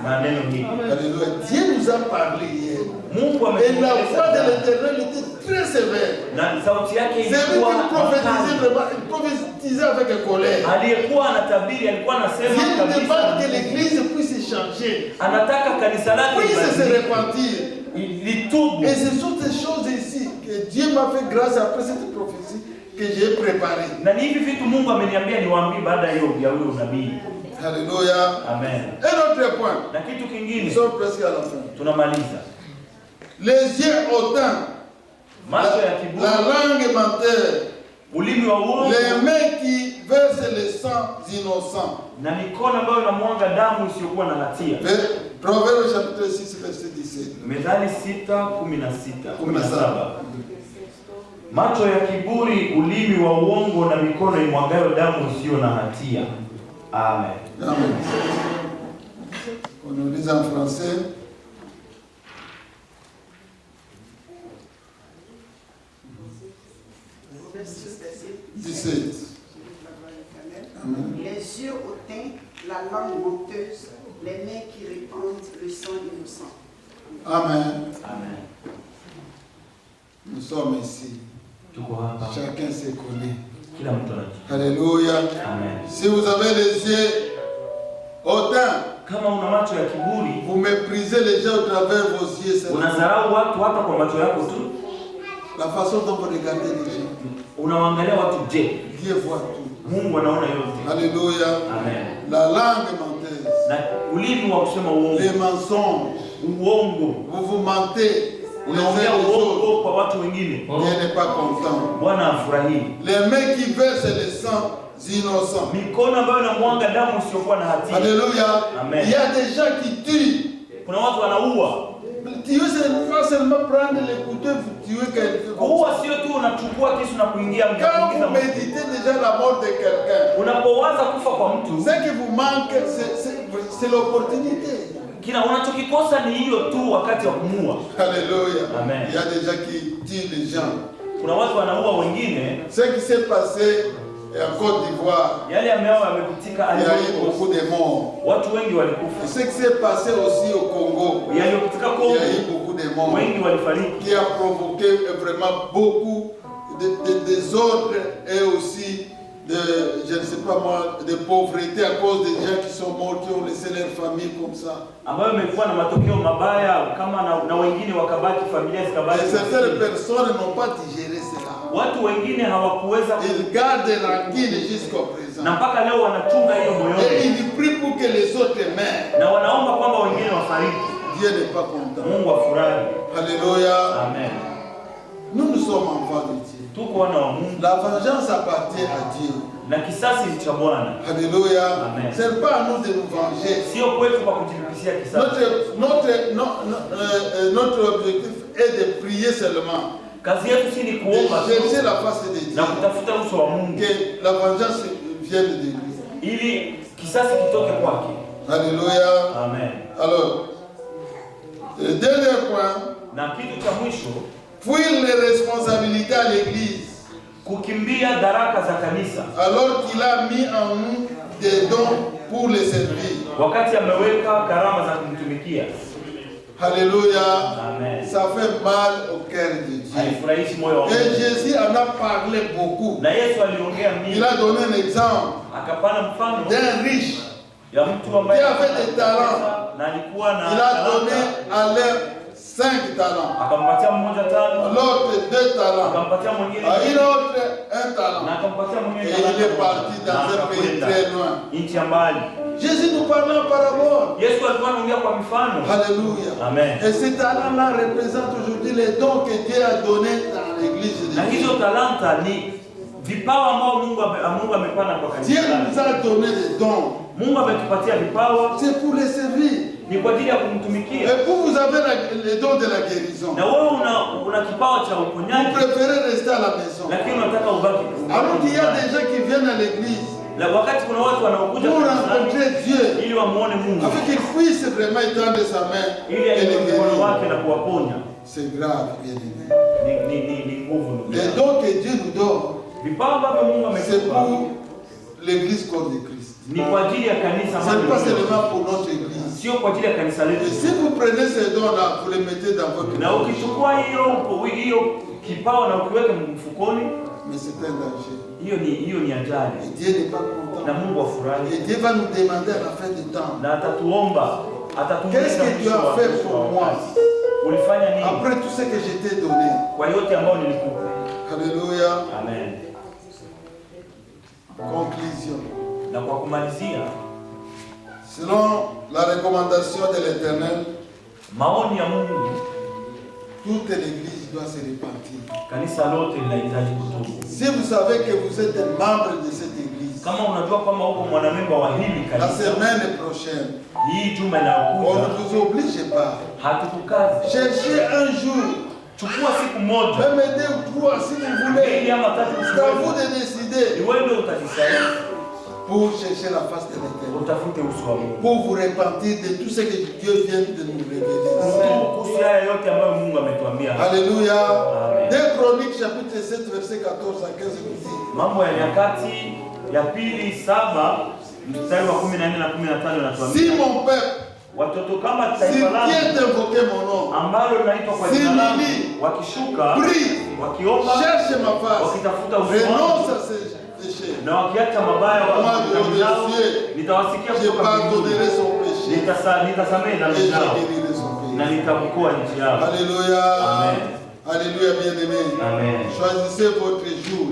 na neno hili. Alléluia. Dieu nous a parlé hier. Mungu Et la voix de ametueleza l'Éternel était très sévère. na sauti yake C'est lui ilikuwa qui prophétisait kali. vraiment, il prophétisait avec colère. Aliyekuwa anatabiri alikuwa anasema Dieu demande que kabisa l'Église puisse changer, anataka kanisa lake puisse se libadilike, repentir. litubu. Et ce sont des choses ici que Dieu m'a fait grâce après cette prophétie que j'ai préparée. Na ni hivi vitu Mungu ameniambia niwaambie baada ya huyo unabii. Alléluia. Amen. Un autre point. Na kitu Nous kingine sommes presque à la fin. tunamaliza. Les yeux hautains, Macho ya la kiburi, langue menteur, ulimi wa uongo les mains qui versent le sang innocent. na mikono ambayo inamwaga damu isiyokuwa na hatia. Proverbe chapitre 6, verset 17. Methali 6:16-17. Macho ya kiburi, ulimi wa uongo na mikono imwagayo damu isiyo na hatia. Amen. Amen. On nous dit en français. Les yeux hautains, la langue menteuse, les mains qui répandent le sang innocent. Amen. Amen. Nous sommes ici. Tuko hapa. Chacun se connaît. Kila mtu anajua. Alléluia. Amen. Si vous avez les yeux hautains, Kama una macho ya kiburi, vous méprisez les gens au travers vos yeux. C'est unadharau watu hata kwa macho yako tu. la façon dont vous regardez les gens. Unawaangalia watu je? Dieu voit tout. Mungu anaona yote. Alléluia. Amen. La langue menteuse. Na ulimi wa kusema uongo. Les mensonges. Uongo. Vous vous mentez. Les uns Unaongea les autres. uongo kwa watu wengine. Dieu n'est pas content. Bwana afurahii. Les mains qui versent le sang innocent. Mikono ambayo inamwaga damu isiyokuwa na hatia. Alléluia. Amen. Il y a des gens qui tuent. Kuna watu wanaua. Tuer, c'est pas seulement prendre les couteaux pour tuer quelqu'un. Kuua sio tu unachukua kisu na kuingia Quand mkaingiza vous mtu. méditez déjà la mort de quelqu'un, Unapowaza kufa kwa mtu, ce qui vous manque, c'est l'opportunité. kila unachokikosa ni hiyo tu wakati wa kumua. Alléluia. Amen. Il y a des gens qui tuent les gens. Kuna watu wanaua wengine. Ce qui s'est passé en Côte d'Ivoire, Yale yameo yamepitika il y a eu alipo. beaucoup de morts. Watu wengi Et walikufa. ce qui s'est passé aussi au Congo, Yaliyopitika il y Kongo, a eu beaucoup de morts. wengi walifariki. Qui a provoqué vraiment beaucoup de désordre et aussi de, je ne sais pas moi, de pauvreté à cause des gens qui sont morts, qui ont laissé leur famille comme ça. Ambayo imekuwa na matokeo mabaya kama na wengine wakabaki, familia zikabaki. Et certaines personnes n'ont pas digéré cela. Watu wengine hawakuweza Ils gardent rancune jusqu'au présent. na mpaka leo wanachunga hiyo Et moyoni ils prient pour que les autres meurent. na wanaomba kwamba wengine wafariki. Dieu n'est pas content. Mungu afurahi. Alléluia. Amen. Nous sommes enfants de Dieu. Tuko wana wa Mungu La vengeance appartient à Dieu. na kisasi ni cha Bwana. Alléluia. Amen. Ce n'est pas à nous de nous venger. Sio kwetu kwa kujilipisia kisasi. Notre objectif est de prier seulement. Kazi yetu si ni De kuomba tu chercher la face de Dieu. na kutafuta uso wa Mungu Que la vengeance vienne de lui. ili kisasi kitoke kwake. Alléluia. Amen. Alors, le dernier point, Na kitu cha mwisho, fuir les responsabilités à l'église. kukimbia daraka za kanisa Alors qu'il a mis en nous des dons pour les servir. wakati ameweka karama za kumtumikia. Alléluia. Amen. Ça fait mal au cœur de Dieu. Haifurahishi moyo wa Et Mungu. Jésus en a parlé beaucoup. Na Yesu aliongea Il mingi. a donné un exemple Akapana mfano d'un riche. ya mtu ambaye Qui avait des talents. na alikuwa na Il a talanta. donné à l'un 5 talents. Akampatia mmoja À 5, l'autre 2 talents. akampatia mwingine À une autre 1 na talent. akampatia mwingine Et il est parti dans un pays très loin. nchi ya mbali. Jésus nous parle en parabole. Yesu alikuwa anaongea kwa mifano. Alléluia. Amen. Et ces talents-là représentent aujourd'hui les dons que Dieu a donnés dans l'église de Na Dieu. hizo talanta ni vipawa ambao Mungu amepana kwa Dieu kanisa nous lake. a donné des dons. Mungu ametupatia vipawa C'est pour les servir. ni kwa ajili ya kumtumikia. Et vous avez les dons de la guérison. Na wewe una kipawa cha Vous uponyaji préférez rester à la maison. lakini unataka ubaki. Alors qu'il y a des gens qui viennent à l'église La wakati kuna watu wanaokuja pour kanisani rencontrer Dieu, ili wamuone Mungu, afin qu'il puisse vraiment étendre sa main ili et aje les mkono guérir. wake na kuwaponya. C'est grave, bien aimé. Ni nguvu ndugu Les yangu. dons que Dieu nous donne, Vipawa ambavyo Mungu c'est ametupa pour l'église corps de Christ. ni kwa ajili ya kanisa Ce n'est pas ambalo seulement pour notre église. sio kwa ajili ya kanisa Et letu. si vous prenez ces dons-là, vous les mettez dans votre Na poche. ukichukua hiyo kipawa na ukiweka mfukoni, Mais c'est un danger. hiyo ni ajali. Et Dieu n'est pas content. Na Mungu afurahi. Et Dieu va nous demander à la fin du temps, Na atatuomba, qu'est-ce que tu as fait pour moi ulifanya nini après tout ce que je t'ai donné? kwa yote ambayo nilikupa? Alléluia. Amen. Conclusion. Na kwa kumalizia, Selon la recommandation de l'Éternel, maoni ya Mungu, toute l'Église doit se repentir. kanisa lote linahitaji kutubu. Si vous savez que vous êtes un membre de cette Église, Kama unajua kwamba uko mwanamemba wa hili la kanisa, semaine prochaine, hii juma on inayokuja, ne vous oblige pas. hatukukazi. Cherchez un jour, Chukua siku moja, même 2 ou 3 si vous mbili voulez. ama tatu, C'est à vous de décider ni wewe ndio utajisaidia, pour chercher la face de l'Éternel. utafute uso wa Mungu. Pour vous repentir de tout ce que Dieu vient de nous révéler. Kuhusu haya yote ambayo Mungu ametuambia. Alléluia. Amen. 2 Chroniques chapitre 7 verset 14 à 15 nous dit: Mambo ya Nyakati ya pili 7 mstari wa 14 na 15 si natuambia, mon peuple, watoto kama si taifa langu qui invoqué mon nom, ambalo linaitwa kwa jina langu wakishuka, prie, wakiomba, cherche ma face, wakitafuta uso wangu renonce à ses péchés, na wakiacha mabaya wa Moi, dhambi zao, Dieu, nitawasikia je kutoka mbinguni, pardonnerai son péché nitasamehe et dhambi je zao guérirai son na pays. nitamkoa nchi yao. Alléluia. Amen. Alléluia, bien-aimé. Amen. Choisissez votre jour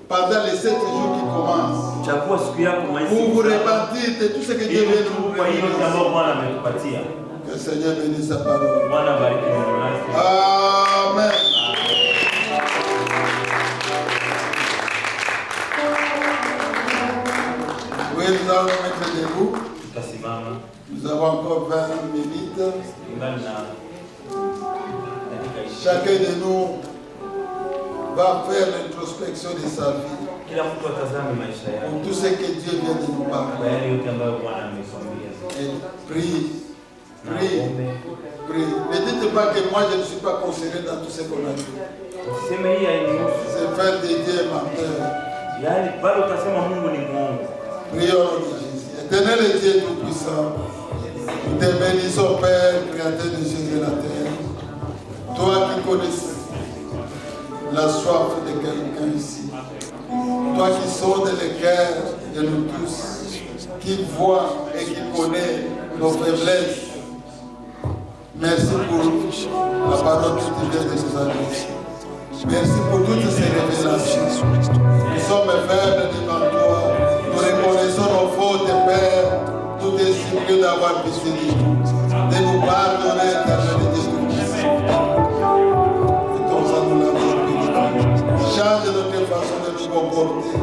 pendant les 7 jours qui commencent Chagua siku yako pour vous maisiku repentir de tout ce que Dieu vient de vous kwa hiyo yote révéler. ambayo Bwana ametupatia. Que le Seigneur bénisse sa parole. Bwana bariki neno lake. Amen. Oui, nous allons nous mettre debout. Tutasimama Nous avons encore 20 minutes. ingali na dakika 20. Chacun de nous va faire l'introspection de sa vie Kila mtu atazame maisha yake pour tout ce que Dieu vient de nous kwa parler. yale yote ambayo Bwana amekwambia. Et prie, Na prie, ombe. prie. Ne dites pas que moi je ne suis pas concerné dans tout ce qu'on a dit. Usiseme hii hainihusu. C'est faire de Dieu un menteur. Yaani bado utasema Mungu ni mwongo. Prions au nom de Jésus. Éternel et Dieu Tout-Puissant, nous te bénissons, Père, Créateur des cieux et de la terre. Toi qui connais la soif de quelqu'un ici. Toi qui sondes les cœurs de nous tous, qui vois et qui connais nos faiblesses. Merci pour la parole que tu viens de nous annoncer. Merci pour toutes ces révélations. Nous sommes faibles devant toi. Nous reconnaissons nos fautes, Père. Tout est supplié d'avoir pitié de nous. De nous pardonner, éternel Dieu Tout-Puissant. Faisons à nous la vie. Change notre façon de nous comporter.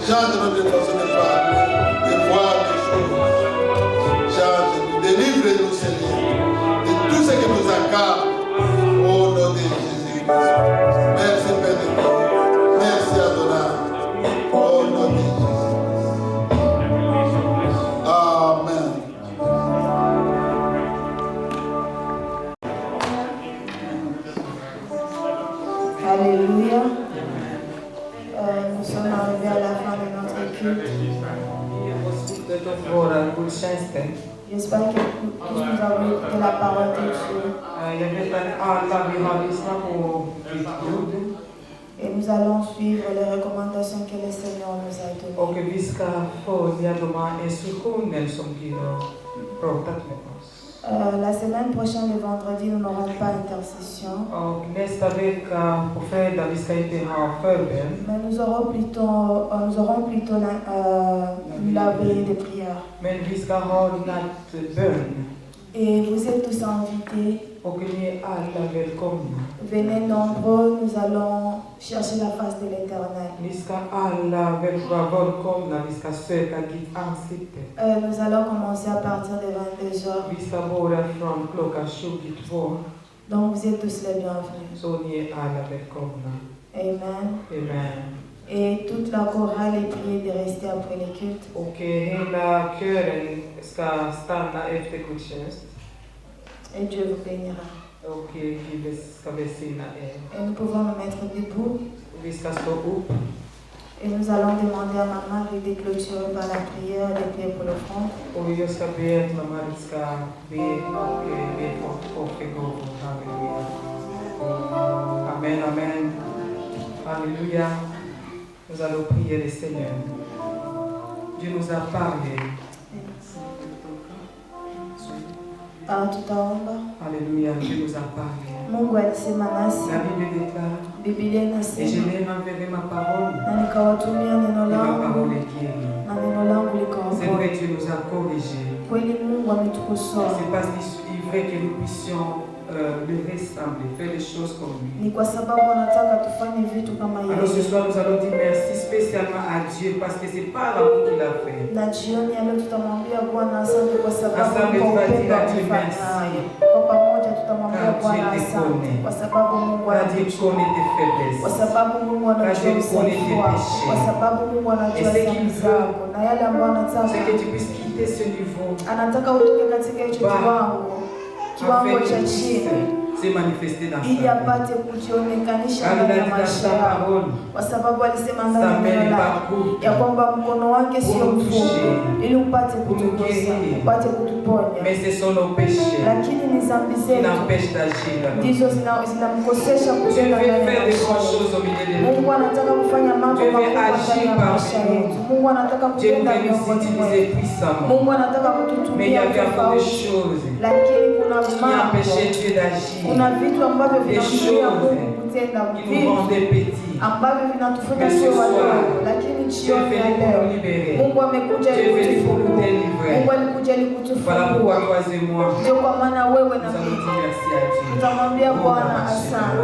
Change notre façon de parler, de voir les choses. Change-nous, délivre-nous, Seigneur, de tout ce qui nous accable. Au nom de Jésus-Christ. Merci, Père de Dieu. Merci, Adonai. Au nom de Jésus. Amen. Alléluia. Nous sommes arrivés à la fin de notre culte. Biblia pospólitego dwora Kulszańskiej. J'espère que tous nous avons écouté la parole de Dieu. Et nous allons suivre les recommandations que le Seigneur nous a données. Och vi ska följa de instruktioner som Gud har pratat med oss. La semaine prochaine, le vendredi, nous n'aurons pas d'intercession. Och nästa vecka på fredag vi ska inte ha förbön. Mais nous aurons plutôt la veille de prière. Men vi ska ha nattbön. Et vous êtes tous invités. Och ni är alla välkomna. Venez nombreux, nous allons chercher la face de l'Éternel. Ni ska alla vara välkomna, vi ska söka ditt ansikte. Nous allons commencer à partir de 22h. Vi ska börja från klockan 22. Donc vous êtes tous les bienvenus. Så ni är alla välkomna. Amen. Amen. Et toute la chorale est priée de rester après les cultes. Och hela kören ska stanna efter gudstjänst. Et Dieu vous bénira. Och Gud ska välsigna er. Et nous pouvons nous mettre debout. Vi ska stå upp. Et nous allons demander à Maman de clôturer par la prière et de prier pour l'offrande. Och jag ska be att mamma ska be och be för offergåvor. Halleluja. Amen, amen. Alléluia. Nous allons prier le Seigneur. Dieu nous a parlé. Tutaomba. Alléluia, Dieu nous a parlé. Mungu alisema nasi. La Bible déclare. Biblia Et inasema. je l'ai enverré ma parole. Na nikawatumia neno Et ma langu. parole est guérie. Na neno langu C'est likawaponya. vrai, Dieu nous a corrigés. Kweli Mungu ametukosoa. C'est parce qu'il est vrai que nous puissions lui ressembler, faire les choses comme lui. Ni kwa sababu anataka tufanye vitu kama Alors ce yeye. soir, nous allons dire merci spécialement à Dieu parce que c'est pas l'amour qu'il a fait. Na jioni ya leo tutamwambia Bwana asante kwa sababu Asante kwa upendo tupatie alifanya merci. naye. Kwa pamoja tutamwambia Car Bwana Dieu te asante connaît. kwa sababu Mungu Car Dieu anajua. connaît tes Kwa faiblesses. sababu Mungu anajua Dieu connaît udhaifu tes wako. péchés. Kwa sababu Mungu anajua Et ce qu'il dhambi veut, zako na yale ambayo anataka. C'est que tu puisses quitter ce niveau Anataka utoke katika hicho Bas. kiwango afin cha qu'il chini puisse se manifester dans ili ta vie. apate kujionekanisha Car il ndani a ya dit dans maisha sa yako, parole, kwa sababu alisema sa ndani ya main neno n'est lake pas courte ya kwamba mkono wake sio pour nous mfupi toucher, ili upate pour nous kutugusa, guérir. upate kutuponya, mais ce sont nos péchés lakini ni dhambi qui zetu n'empêchent d'agir dans notre ndizo vie. zinamkosesha Dieu kutenda veut ndani ya faire de maisha grandes yetu. choses au milieu de nous. Mungu anataka kufanya mambo Dieu veut makubwa ndani agir ya parmi maisha nous. yetu. Mungu anataka Dieu kutenda veut nous miongoni utiliser mwetu. puissamment. Mungu anataka Mais il y kututumia avait encore des tofauti, choses lakini kuna qui mambo, empêchaient Dieu d'agir, kuna vitu ambavyo des vinamzuia choses Mungu kutenda, qui nous vitu rendaient petits. ambavyo vinatufanya Mais ce sio soir, wadogo, lakini Dieu jioni est ya venu pour leo nous libérer. Mungu amekuja Dieu ili est venu pour nous kutufungua. délivrer. Mungu alikuja ili Voilà kutufungua. pourquoi toi et moi, Ndio kwa maana wewe na nous allons mimi dire merci à Dieu. tutamwambia Oh, Bwana merci. asante.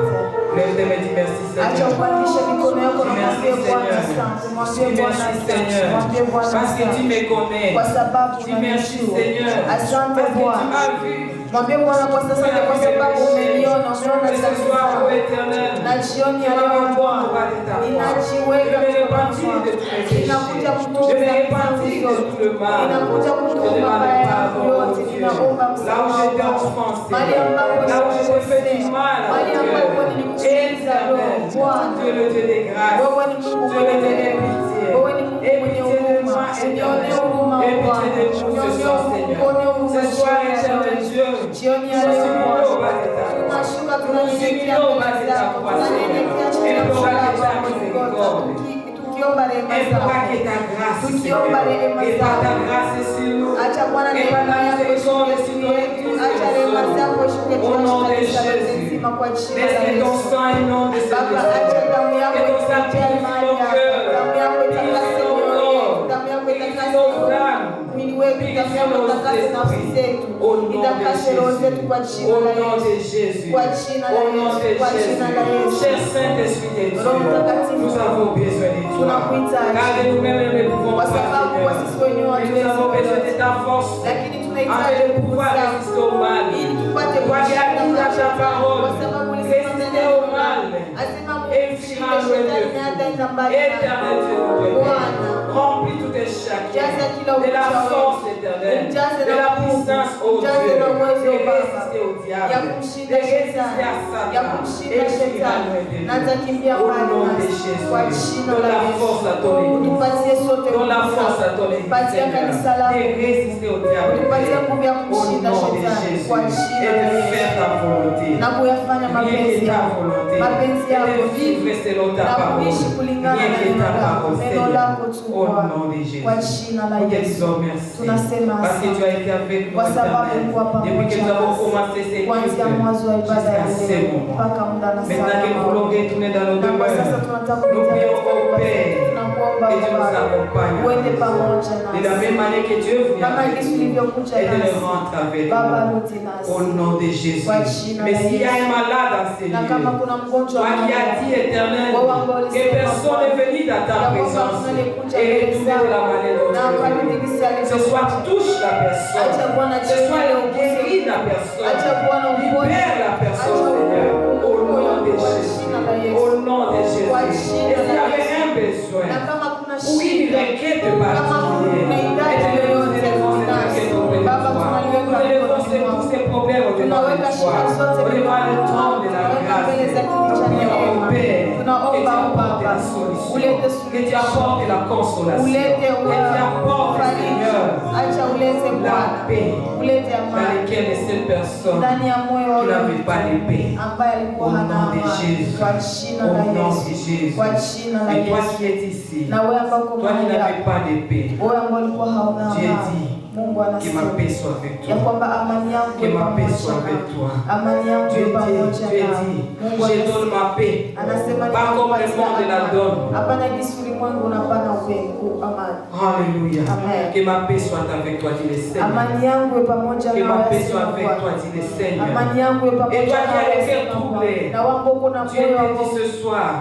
Lève tes mains, dis merci Acha Seigneur. upandishe mikono yako na Merci mwambie Bwana Seigneur. asante, Dis mwambie Bwana merci asante, Seigneur. mwambie Bwana Parce que tu asante. me connais. Kwa sababu Dis merci unanijua. Seigneur. Asante Parce que tu Bwana. m'as vu. Mwambie Bwana kwa sasa ni kwa sababu umeniona, umeona Et ce dhambi soir, zangu. ô Éternel, Na jioni ya leo Bwana, ninajiweka mkononi mwako. Ninakuja kutubu je me dhambi zangu repentis de tout zote. le mal. Ninakuja Je kutubu demande mabaya yangu pardon, yote. Dieu. Ninaomba Là où msamaha j'étais wako. offensé, Mahali ambapo là où j'ai fait du nimekosea, mal à mahali ambapo Dieu. nilikuumiza roho, Éternel, Bwana. Dieu le Dieu des grâces, Wewe ni Mungu Dieu mwenye le Dieu des neema. pitiés. Wewe ni Mungu Et mwenye pitié de huruma. moi, Unionee Éternel. huruma, Et Bwana. pitié de nous ce Unionee soir, Seigneur. huruma Ce soir, jioni ya éternel leo. Dieu, Jioni ya nous leo, nous Bwana. humilions bas de ta croix. Tunashuka, Nous nous tunanyenyekea humilions mbele bas de ta zako. croix, Seigneur. Tunanyenyekea chini ya Et pour msalaba que ta wako Golgotha, miséricorde, tukiomba rehema et pour zako. que ta grâce, Tukiomba Seigneur, rehema et par ta zako. grâce sur nous, Acha Bwana et par neema ta yako miséricorde ishuke sur juu nos yetu. tous Acha rehema zako ishuke Au juu ya nom de kanisa lote Jésus, nzima kwa jina laisse la que ton Yesu. sang inonde ce Baba, acha lieu. damu yako Que ton sang ipite purifie mahali nos hapa. cœurs, Damu yako purifie itakase nos mioyo yetu. corps, Damu yako purifie itakase nos âmes, mwili wetu. Damu yako purifie nos itakase nafsi esprits. zetu. Au nom de Itakase roho zetu kwa Jésus, jina au la nom de Yesu. Jésus, Kwa jina la au nom Yesu, de kwa jina la Jésus. Yesu. Cher Saint-Esprit de Dieu, Roho Mtakatifu, nous avons besoin de toi. tunakuhitaji. Car de nous-mêmes, nous ne pouvons Kwa pas, sababu kwa sisi Seigneur. wenyewe Mais nous avons hatuwezi besoin de lolote. ta force. Lakini Afin tunahitaji de nguvu pouvoir zako résister au mal. ili tupate Toi qui as dit dans ta parole, kwa sababu ulisema résister au mal. asema Et finir loin de shetani hataenda mbali Éternel Dieu, nous te Bwana, bénis. Remplis tout échec. Jaza kila De la uchawi. force éternelle. Ujaze De na la nguvu. puissance au Ujaze Dieu. na uwezo De Baba. résister au Ya diable. De kumshinda résister à shetani. Satan. Ya kumshinda Et shetani. Na atakimbia au mbali nom de nasi. Kwa Jésus. jina Donne la la Yesu. force à ton église. Utupatie sote Donne la nguvu force à zako. ton église. Patia kanisa lako. De résister au diable. Utupatie nguvu ya Au kumshinda nom de shetani. Jésus. Kwa Et jina la de Yesu. faire ta volonté. Na kuyafanya Rien mapenzi que ta yako. volonté. Mapenzi Et yako. de vivre selon ta Na parole. kuishi kulingana Rien na que neno ta lako. parole, Neno Seigneur. lako tu Au Bwana. nom de Jésus. Kwa jina la Nous te Yesu. disons merci. Tunasema Parce que tu as été avec nous, kwa sababu Éternel. ulikuwa Depuis que pamoja nous avons nasi commencé ces kuanzia mwanzo wa cultes ibada ya jusqu'à ce leo moment. mpaka muda na Maintenant que nous voulons retourner dans nos na kwa sasa demeures, tunataka nous kuingia prions katika au nyumba Père zetu. Tunakuomba et tu nous Baba accompagnes. uende pamoja De la nasi même manière que Dieu est venu kama avec jinsi nous ulivyokuja et de nasi le rentrer avec Baba nous. rudi nasi Au nom de Jésus. Kwa jina Mais la s'il y a Yesu. un malade dans ces na kama lieux, kuna mgonjwa toi qui as dit, Éternel, Wewe ambao que ulisema personne n'est venu dans ta ya kwamba présence hakuna aliyekuja et mbele retourner de la zako manière dont na tu es akarudi venu. jinsi Ce soit alivyokuja. touche la personne. Acha Bwana Ce soit chini leo guéris la personne. Acha Bwana uponye. Libère la personne, Acha Seigneur. Au nom de kwa Jésus. jina la Yesu. Au nom de Jésus. Kwa Et jina s'il y la avait Yesu. un besoin, Na kama kuna ou une shida requête kama kuna particulière, idadi yoyote nous nasi Baba tunaliweka élevons mikononi tous mwako. ces problèmes devant Tunaweka toi, shida zote devant le mikononi trône mwako. de la Tunaweka grâce. mbele za kiti cha Nous prions au neema. Père que tu Tunaomba apportes Baba la solution, ulete que tu suluhisho, apportes la consolation, ulete que tu apportes, ufariji. Seigneur, Acha ulete la Bwana, paix ulete dans amani lesquelles les seules personnes ndani ya moyo wa qui n'avaient pas de paix. ambaye alikuwa Au hana nom de amani. Jésus. Kwa jina Au la nom Yesu. de Jésus. Kwa jina la Et toi Yesu. qui es ici, Na wewe ambao uko toi qui mahali n'avais hapa, pas de paix, wewe ambao ulikuwa hauna Dieu amani, dit Mungu que anasema ma paix soit avec ya toi. kwamba amani yangu Que iwe ma paix pamoja soit avec nawe. toi. Amani yangu Dieu iwe dit, pamoja Dieu nawe. dit, Mungu je donne anasema ma paix, anasema pas comme le monde la donne. hapana jinsi ulimwengu unapana upendo amani. Alléluia. Amen. Que ma paix soit avec toi, dit le Seigneur. Amani yangu iwe pamoja Que ma nawe. paix soit asema avec Bwana. toi, dit le Seigneur. Amani yangu iwe Et pamoja toi qui as nawe. le cœur asema troublé, Bwana. Na wangu uko na Dieu moyo te wako dit ce soir,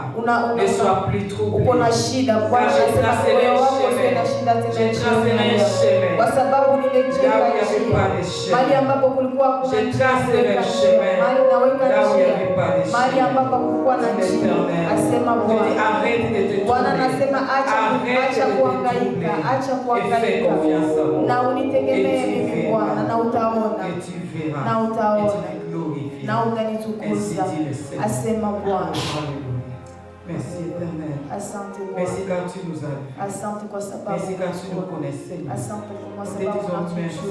ne sois plus troublé. uko na shida. Bwana Car je anasema tracerai moyo un wako usiwe chemin. na shida Je tena tracerai un jioni ya leo. chemin. Kwa sababu Là nimejenga où il n'y avait njia pas de mahali chemin. ambapo kulikuwa hakuna Je njia, tracerai naweka un njia. chemin. Mahali naweka Là où il n'y njia avait pas de mahali chemin. ambapo kulikuwa na Dit njia, l'Éternel. asema Je dis Bwana. arrête de te Bwana tourner. anasema acha Arrête de te kuhangaika, acha tourner. Et fais kuhangaika confiance à moi. na unitegemee Et tu mimi verras. Bwana, na utaona Et tu verras. na Et utaona tu te glorifieras. na Ainsi utanitukuza, dit le Seigneur. asema Bwana. Alléluia. Merci éternel. Asante Merci Bwana, quand tu nous as vus. asante kwa sababu Merci quand tu nous unatuona. connaissais. Asante kwa Nous te sababu disons unatujua. merci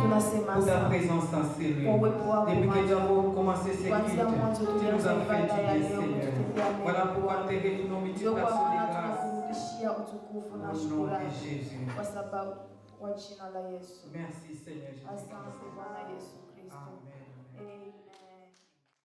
Tunasema pour ta asante présence dans ces kwa lieux. uwepo wako Depuis que Bwana. nous avons commencé ces Kuanzia cultes, mwanzo tu nous tulianza as fait ibada ya du bien, leo, Seigneur. kututendea Voilà mema pourquoi Bwana. te nous Ndio kwa multiplications de maana grâce. tunakurudishia utukufu na Au nom de shukrani Jésus. kwa sababu kwa jina la Yesu. Merci Seigneur Jésus. Asante Bwana Yesu Kristo. Amen. Amen.